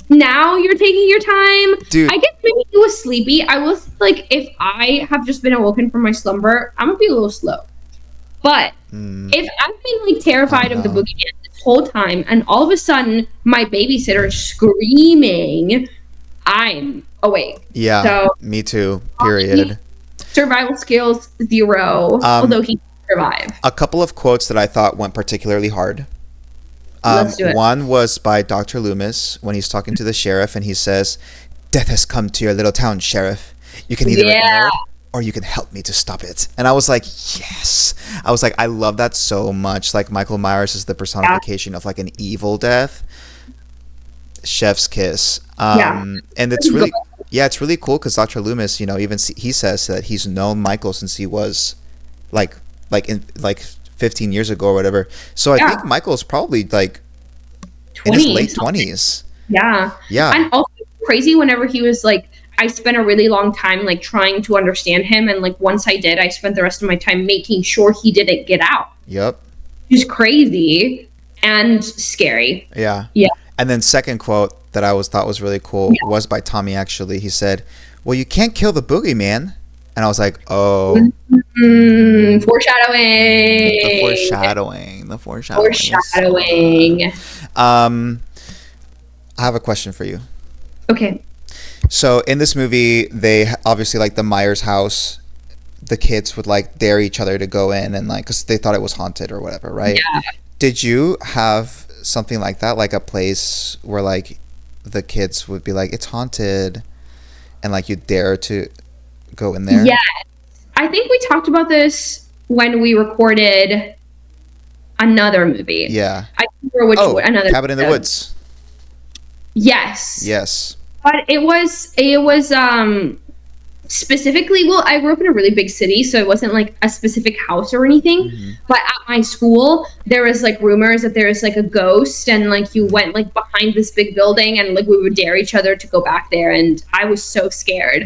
now you're taking your time. Dude. I guess maybe he was sleepy. I was like, if I have just been awoken from my slumber, I'm gonna be a little slow. But if I've been like terrified of the boogeyman this whole time, and all of a sudden my babysitter is screaming, I'm awake. Yeah, so, me too. Period. Survival skills 0, although he survived. A couple of quotes that I thought went particularly hard. Let's do it. One was by Dr. Loomis when he's talking to the sheriff and he says, death has come to your little town, sheriff. You can either ignore it or you can help me to stop it. And I was like, yes. I was like, I love that so much. Like Michael Myers is the personification of like an evil death. Chef's kiss. And it's really, it's really cool because Dr. Loomis, even he says that he's known Michael since he was like 15 years ago or whatever. So I think Michael's probably like 20, in his late 20s. Yeah. And also crazy whenever he was like, I spent a really long time like trying to understand him. And like once I did, I spent the rest of my time making sure he didn't get out. Yep. He's crazy and scary. Yeah. Yeah. And then second quote that I thought was really cool was by Tommy actually. He said, well, you can't kill the boogeyman. And I was like, oh. Foreshadowing. The foreshadowing. I have a question for you. Okay. So in this movie, they obviously like the Myers house. The kids would like dare each other to go in and like, because they thought it was haunted or whatever, right? Yeah. Did you have something like that, like a place where like the kids would be like, it's haunted, and like you dare to go in there? Yeah, I think we talked about this when we recorded another movie. Yeah, I can't remember which one. Another Cabin in the Woods. Yes, but it was specifically, well, I grew up in a really big city, so it wasn't like a specific house or anything, but at my school there was like rumors that there was like a ghost, and like you went like behind this big building and like we would dare each other to go back there, and I was so scared.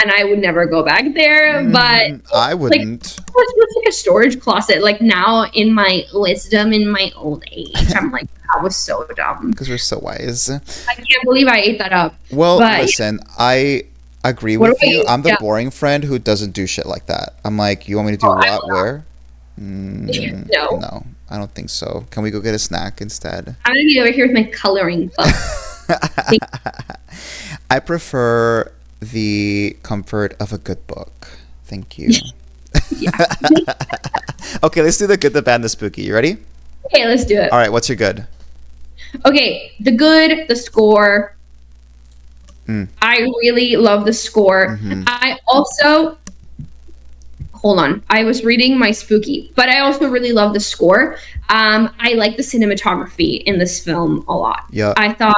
And I would never go back there, but I wouldn't. Like, it was like a storage closet. Like now, in my wisdom, in my old age, I'm like, that was so dumb. Because we're so wise. I can't believe I ate that up. Well, listen, I agree with you. I'm the boring friend who doesn't do shit like that. I'm like, you want me to do what? Where? No, I don't think so. Can we go get a snack instead? I'm gonna be over here with my coloring book. I prefer the comfort of a good book. Thank you. Okay, let's do the good, the bad, and the spooky. You ready? Okay, let's do it. All right, what's your good? Okay, the good, the score. I really love the score. I also, hold on, I was reading my spooky, but I also really love the score. I like the cinematography in this film a lot. Yeah, I thought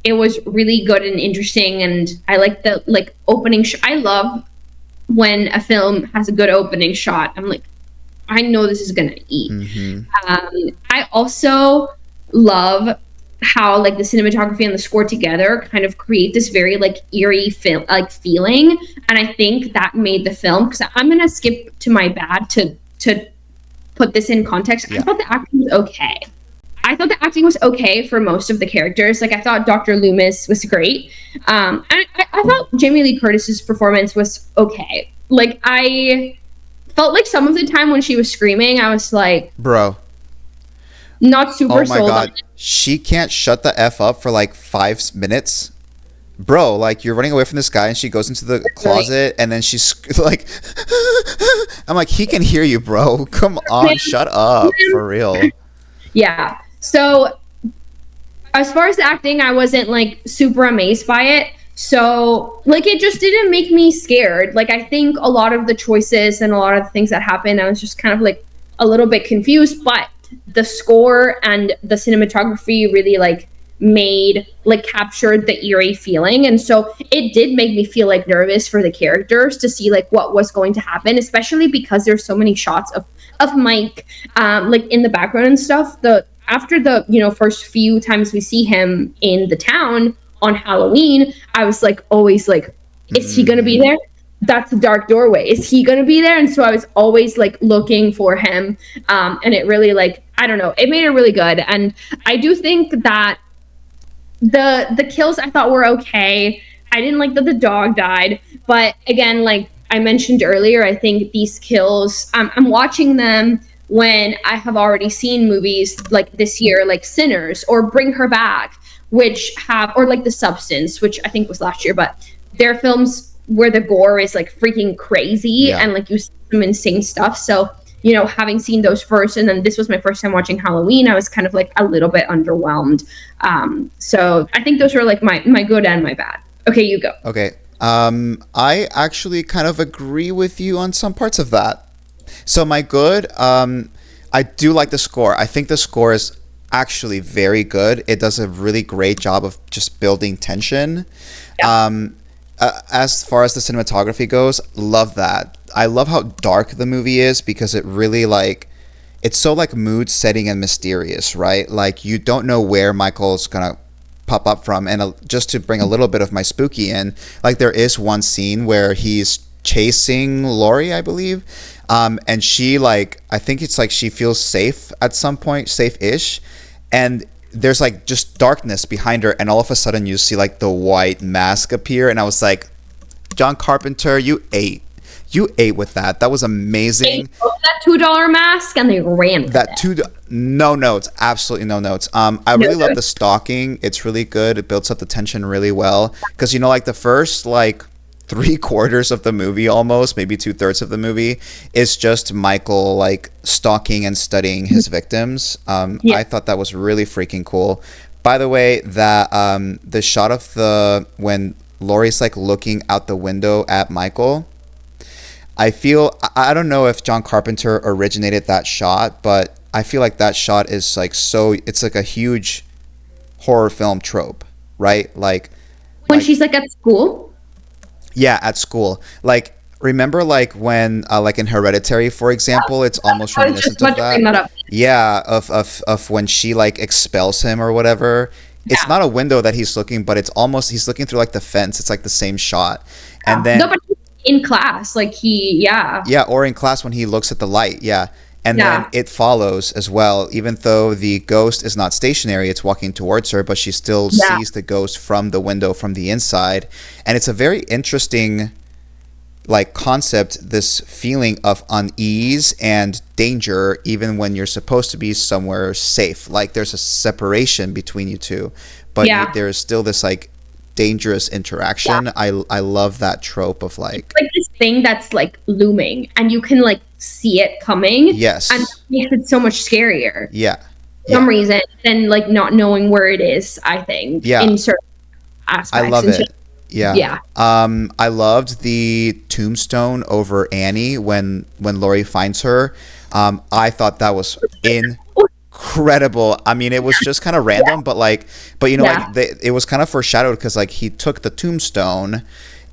it was really good and interesting, and I like the opening I love when a film has a good opening shot. I'm like, I know this is gonna eat. I also love how like the cinematography and the score together kind of create this very like eerie feeling, and I think that made the film, because I'm gonna skip to my bad to put this in context. I thought the acting was okay. I thought the acting was okay for most of the characters. Like I thought Dr. Loomis was great. And I thought Jamie Lee Curtis's performance was okay. Like I felt like some of the time when she was screaming, I was like, bro, not super sold. Oh my god, she can't shut the F up for like 5 minutes. Bro, like you're running away from this guy and she goes into the closet and then she's like, I'm like, he can hear you, bro. Come on, shut up, for real. Yeah. So as far as the acting, I wasn't like super amazed by it. So like it just didn't make me scared. Like I think a lot of the choices and a lot of the things that happened, I was just kind of like a little bit confused, but the score and the cinematography really like captured the eerie feeling. And so it did make me feel like nervous for the characters to see like what was going to happen, especially because there's so many shots of Mike like in the background and stuff. After the first few times we see him in the town on Halloween, I was like always like, is he gonna be there? That's a dark doorway. Is he gonna be there? And so I was always like looking for him. And it really, like, I don't know, it made it really good. And I do think that the kills I thought were okay. I didn't like that the dog died, but again, like I mentioned earlier, I think these kills, I'm watching them when I have already seen movies like this year, like Sinners or Bring Her Back, or like The Substance, which I think was last year, but they're films where the gore is like freaking crazy and like you see some insane stuff. So, having seen those first, and then this was my first time watching Halloween, I was kind of like a little bit underwhelmed. So I think those were like my good and my bad. Okay, you go. Okay. I actually kind of agree with you on some parts of that. So my good, I do like the score. I think the score is actually very good. It does a really great job of just building tension. Yeah. As far as the cinematography goes, love that. I love how dark the movie is because it really like, it's so like mood setting and mysterious, right? Like you don't know where Michael's gonna pop up from. And just to bring a little bit of my spooky in, like there is one scene where he's chasing Laurie, I believe. And she like, I think it's like she feels safe at some point, safe-ish. And there's like just darkness behind her. And all of a sudden you see like the white mask appear. And I was like, John Carpenter, you ate with that. That was amazing. They took that $2 mask and they ran with that. No notes, absolutely no notes. I really love the stalking. It's really good. It builds up the tension really well. Because like the first like 3/4 of the movie, almost maybe 2/3 of the movie, is just Michael like stalking and studying his victims. I thought that was really freaking cool. By the way, that the shot of when Laurie's like looking out the window at Michael, I don't know if John Carpenter originated that shot, but I feel like that shot is like it's like a huge horror film trope, right? Like when she's like at school. Yeah, at school. Like, remember like when like in Hereditary, for example, it's almost reminiscent of that. Yeah, of when she like expels him or whatever. Yeah. It's not a window that he's looking, but it's almost he's looking through like the fence. It's like the same shot. And then no, but in class, like yeah, or in class when he looks at the light, and then it follows as well, even though the ghost is not stationary, it's walking towards her, but she still sees the ghost from the window from the inside. And it's a very interesting like concept, this feeling of unease and danger even when you're supposed to be somewhere safe. Like there's a separation between you two, but there's still this like dangerous interaction. I love that trope of like this thing that's like looming and you can like see it coming. Yes. And that makes it so much scarier. Yeah. For some reason than like not knowing where it is, I think. Yeah. In certain aspects. I love it. Yeah. Yeah. I loved the tombstone over Annie when Laurie finds her. I thought that was incredible. I mean, it was just kind of random, but like it was kind of foreshadowed because like he took the tombstone,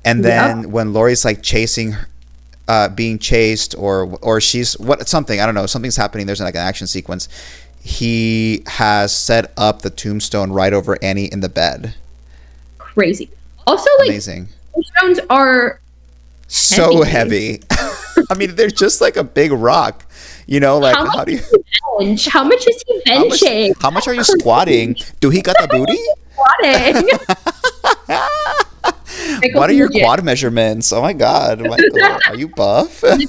and then when Laurie's like chasing, being chased, or she's something, I don't know, something's happening. There's like an action sequence. He has set up the tombstone right over Annie in the bed. Crazy. Also, like amazing. Tombstones are so heavy. I mean, they're just like a big rock. Like how do you bench? How much is he benching? How much are you squatting? Do he got the booty? Squatting. What are your quad measurements? Oh my God, Michael, are you buff? Lifting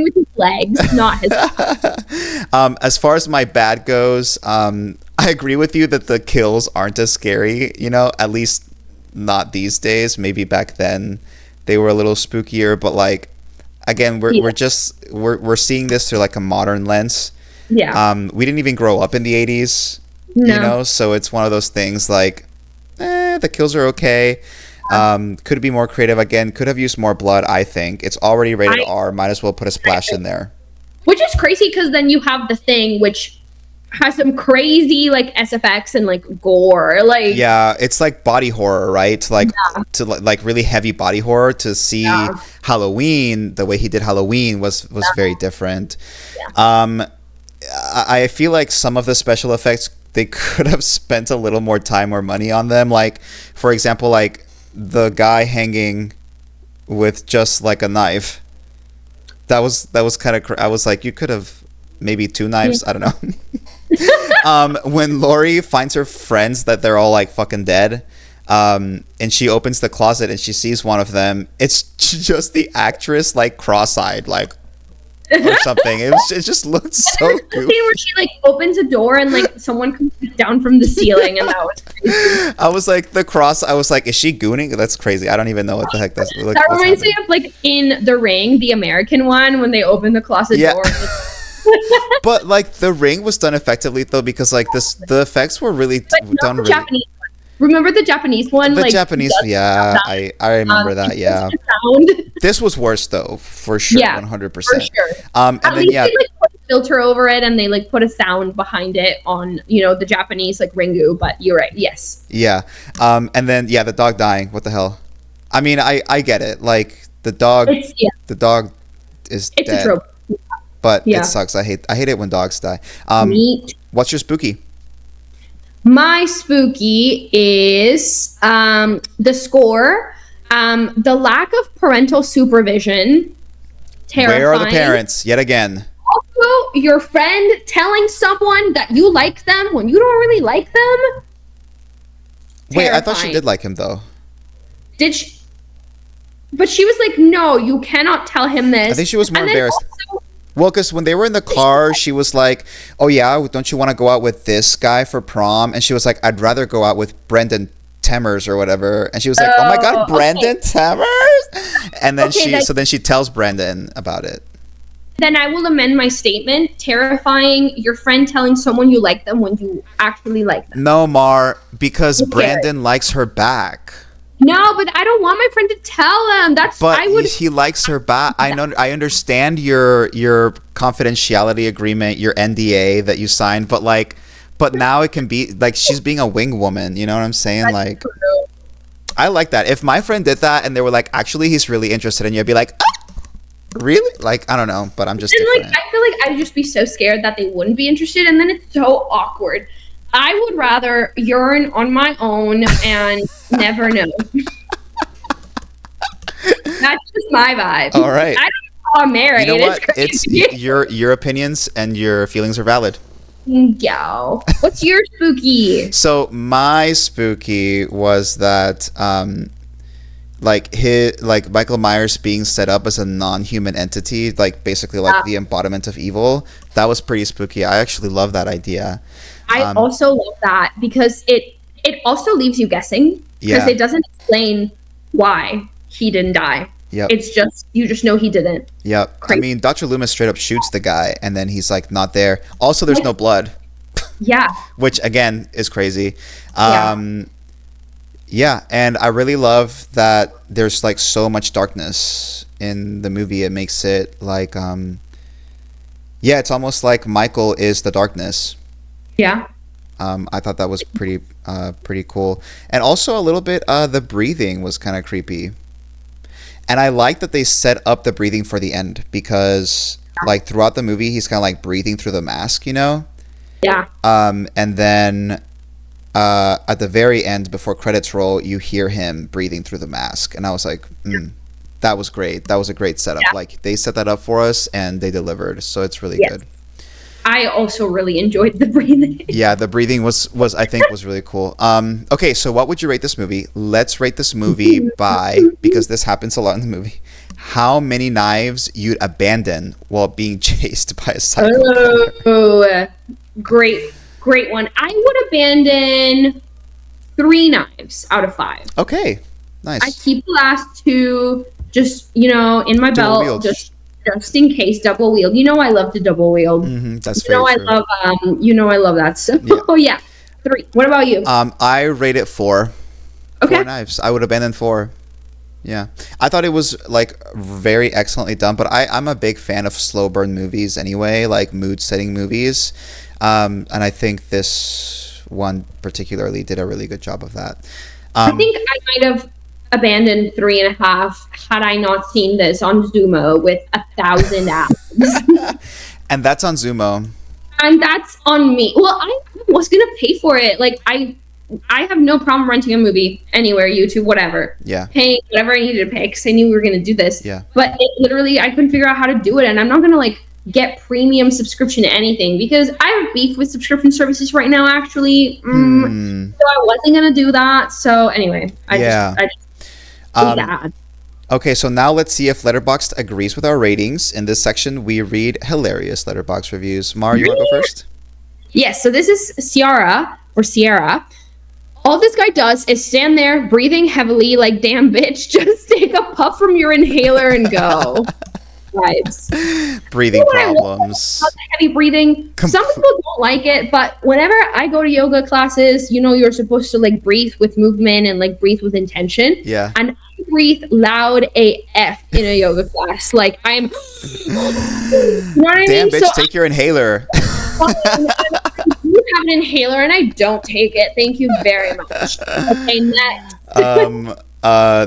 with his legs, not his. As far as my bad goes, I agree with you that the kills aren't as scary. At least not these days. Maybe back then they were a little spookier, but like. Again, we're seeing this through like a modern lens. Yeah. We didn't even grow up in the 80s, so it's one of those things like, the kills are okay. Could be more creative. Again, could have used more blood, I think. It's already rated R. Might as well put a splash in there. Which is crazy because then you have The Thing, which has some crazy like SFX and like gore. Like Yeah, it's like body horror, right? Like really heavy body horror. To see Halloween the way he did Halloween was very different. I feel like some of the special effects, they could have spent a little more time or money on them. Like, for example, like the guy hanging with just like a knife. That was kind of. I was like, you could have maybe 2 knives. I don't know. When Lori finds her friends that they're all like fucking dead, and she opens the closet and she sees one of them, it's just the actress like cross-eyed, like, or something. It just looked so goofy. Where she like opens a door and like someone comes down from the ceiling, and that was crazy. I was like, I was like, is she gooning? That's crazy. I don't even know what the heck that's. That reminds me of like in The Ring, the American one, when they open the closet door. But like The Ring was done effectively though, because like the effects were really done really. Japanese one. Remember the Japanese one? The Japanese, I remember that. Yeah. This was worse though, for sure. 100%. For sure. And At least they like put a filter over it, and they like put a sound behind it on, you know, the Japanese like Ringu. But you're right. Yes. Yeah. And then the dog dying. What the hell? I mean, I get it. Like the dog is it's dead. A trope. But it sucks. I hate it when dogs die. What's your spooky? My spooky is the score, the lack of parental supervision. Terrifying. Where are the parents? Yet again. Also, your friend telling someone that you like them when you don't really like them. Wait, I thought she did like him though. Did she? But she was like, "No, you cannot tell him this." I think she was more embarrassed. Well, because when they were in the car, she was like, "Oh yeah, don't you want to go out with this guy for prom?" And she was like, "I'd rather go out with Brendan Temmers or whatever." And she was like, "Oh my God, Brendan Temmers!" And then then she tells Brendan about it. Then I will amend my statement. Terrifying, your friend telling someone you like them when you actually like them. No, Mar, because Brandon likes her back. No, but I don't want my friend to tell him. He likes her back. I know. I understand your confidentiality agreement, your NDA that you signed, but now it can be like she's being a wing woman. You know what I'm saying? That's like, true. I like that. If my friend did that and they were like, actually, he's really interested in you, I'd be like, ah, really? Like, I don't know, but I'm just different. Like, I feel like I'd just be so scared that they wouldn't be interested, and then it's so awkward. I would rather yearn on my own and never know. That's just my vibe. All right. I don't know I'm married. You know what? It's your opinions and your feelings are valid. Yo. What's your spooky? So my spooky was that like Michael Myers being set up as a non-human entity, like basically like the embodiment of evil. That was pretty spooky. I actually love that idea. I also love that because it also leaves you guessing because it doesn't explain why he didn't die. Yep. It's just you just know he didn't. Yep. Crazy. I mean, Dr. Loomis straight up shoots the guy and then he's like not there. Also, there's no blood. Yeah. Which again is crazy. Yeah, and I really love that there's like so much darkness in the movie. It makes it like it's almost like Michael is the darkness. Yeah. I thought that was pretty cool. And also a little bit the breathing was kind of creepy. And I like that they set up the breathing for the end because like throughout the movie he's kind of like breathing through the mask, you know? Yeah. And then at the very end before credits roll, you hear him breathing through the mask. And I was like, that was great. That was a great setup. Yeah. Like they set that up for us and they delivered. So it's really good. I also really enjoyed the breathing. Yeah, the breathing was I think was really cool. Okay, so what would you rate this movie? Let's rate this movie by, because this happens a lot in the movie, how many knives you'd abandon while being chased by a psycho killer. Oh, great one. I would abandon 3 knives out of 5. Okay, nice. I keep the last 2 just, in my belt, just in case, double wield. I love to double wield. That's very true. I love that. So yeah. 3. What about you? I rate it 4. Okay. 4 knives. I would abandon 4. Yeah, I thought it was like very excellently done. But I'm a big fan of slow burn movies anyway, like mood setting movies. And I think this one particularly did a really good job of that. I think I might have abandoned 3.5 had I not seen this on Zumo with 1,000 ads. And that's on Zumo. And that's on me. Well, I was gonna pay for it. Like I have no problem renting a movie anywhere, YouTube, whatever. Yeah. Paying whatever I needed to pay because I knew we were gonna do this. Yeah. But literally, I couldn't figure out how to do it, and I'm not gonna like get premium subscription to anything because I have beef with subscription services right now. Actually, so I wasn't gonna do that. So anyway, I just that. Okay, so now let's see if Letterboxd agrees with our ratings. In this section, we read hilarious Letterboxd reviews. Mar, you want to go first? Yes, so this is Sierra. All this guy does is stand there breathing heavily like, damn bitch, just take a puff from your inhaler and go. Vibes. Breathing problems. Heavy breathing. Some people don't like it, but whenever I go to yoga classes, you know, you're supposed to like breathe with movement and like breathe with intention. Yeah. And I breathe loud AF in a yoga class. Like I'm you know what I Damn mean? bitch, take your inhaler. You have an inhaler and I don't take it. Thank you very much. Okay, next.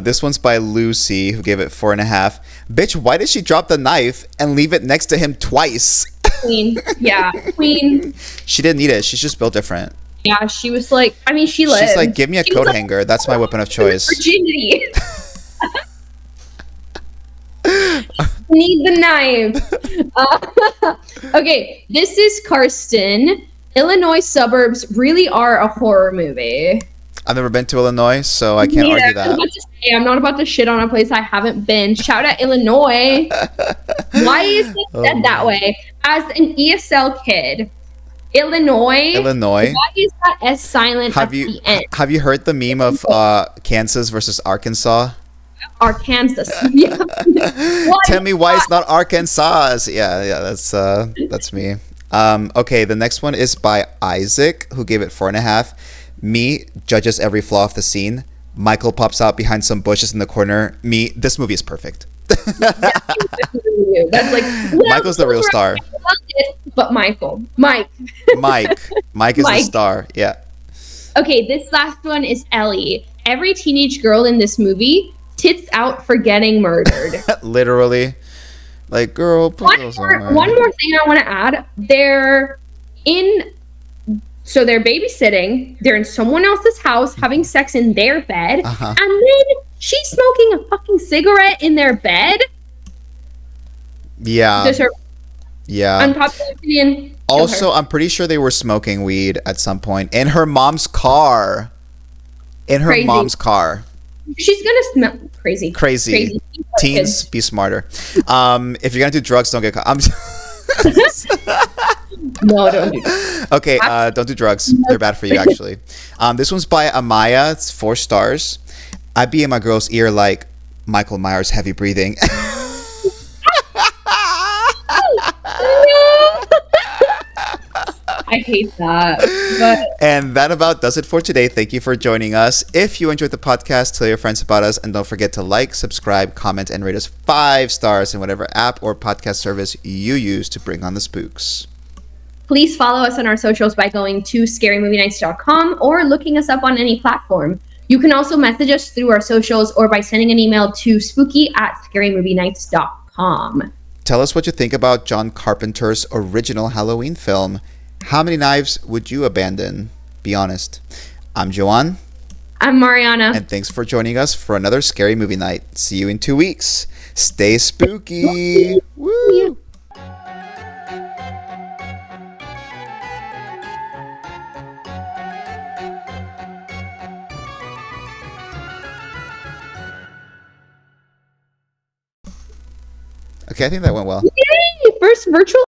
This one's by Lucy, who gave it 4.5. Bitch, why did she drop the knife and leave it next to him twice? Queen. Yeah, queen. She didn't need it. She's just built different. Yeah, she was like, I mean, she lived. She's like, give me a coat hanger. That's my weapon of choice. Virginity. Need the knife. Okay, this is Karsten. Illinois suburbs really are a horror movie. I've never been to Illinois, so I can't argue that. I'm not about to shit on a place I haven't been. Shout out Illinois. Why is it said that way? As an ESL kid, Illinois. Why is that S silent at the end? Have you heard the meme of Kansas versus Arkansas? Arkansas. Yeah. Tell me why it's not Arkansas. Yeah, that's me. Okay, the next one is by Isaac, who gave it 4.5. Me judges every flaw of the scene. Michael pops out behind some bushes in the corner. Me, this movie is perfect. That's like Michael's the real star. But Mike is the star. Yeah. Okay, this last one is Ellie. Every teenage girl in this movie tits out for getting murdered. Literally. Like, girl, put those on. One more thing I want to add. They're babysitting. They're in someone else's house having sex in their bed. And then she's smoking a fucking cigarette in their bed. Yeah. Yeah. Unpopular opinion. Also, I'm pretty sure they were smoking weed at some point in her mom's car. Mom's car. She's gonna smell crazy. Teens, be smarter. If you're gonna do drugs, don't get caught. No, don't do drugs. Okay, don't do drugs. They're bad for you, actually. This one's by Amaya. It's 4 stars. I'd be in my girl's ear like Michael Myers heavy breathing. I hate that. But and that about does it for today. Thank you for joining us. If you enjoyed the podcast, tell your friends about us, and don't forget to like, subscribe, comment, and rate us 5 stars in whatever app or podcast service you use to bring on the spooks. Please follow us on our socials by going to scarymovienights.com or looking us up on any platform. You can also message us through our socials or by sending an email to spooky@scarymovienights.com. Tell us what you think about John Carpenter's original Halloween film. How many knives would you abandon? Be honest. I'm Joan. I'm Mariana. And thanks for joining us for another Scary Movie Night. See you in 2 weeks. Stay spooky. Woo! Okay, I think that went well. Yay! First virtual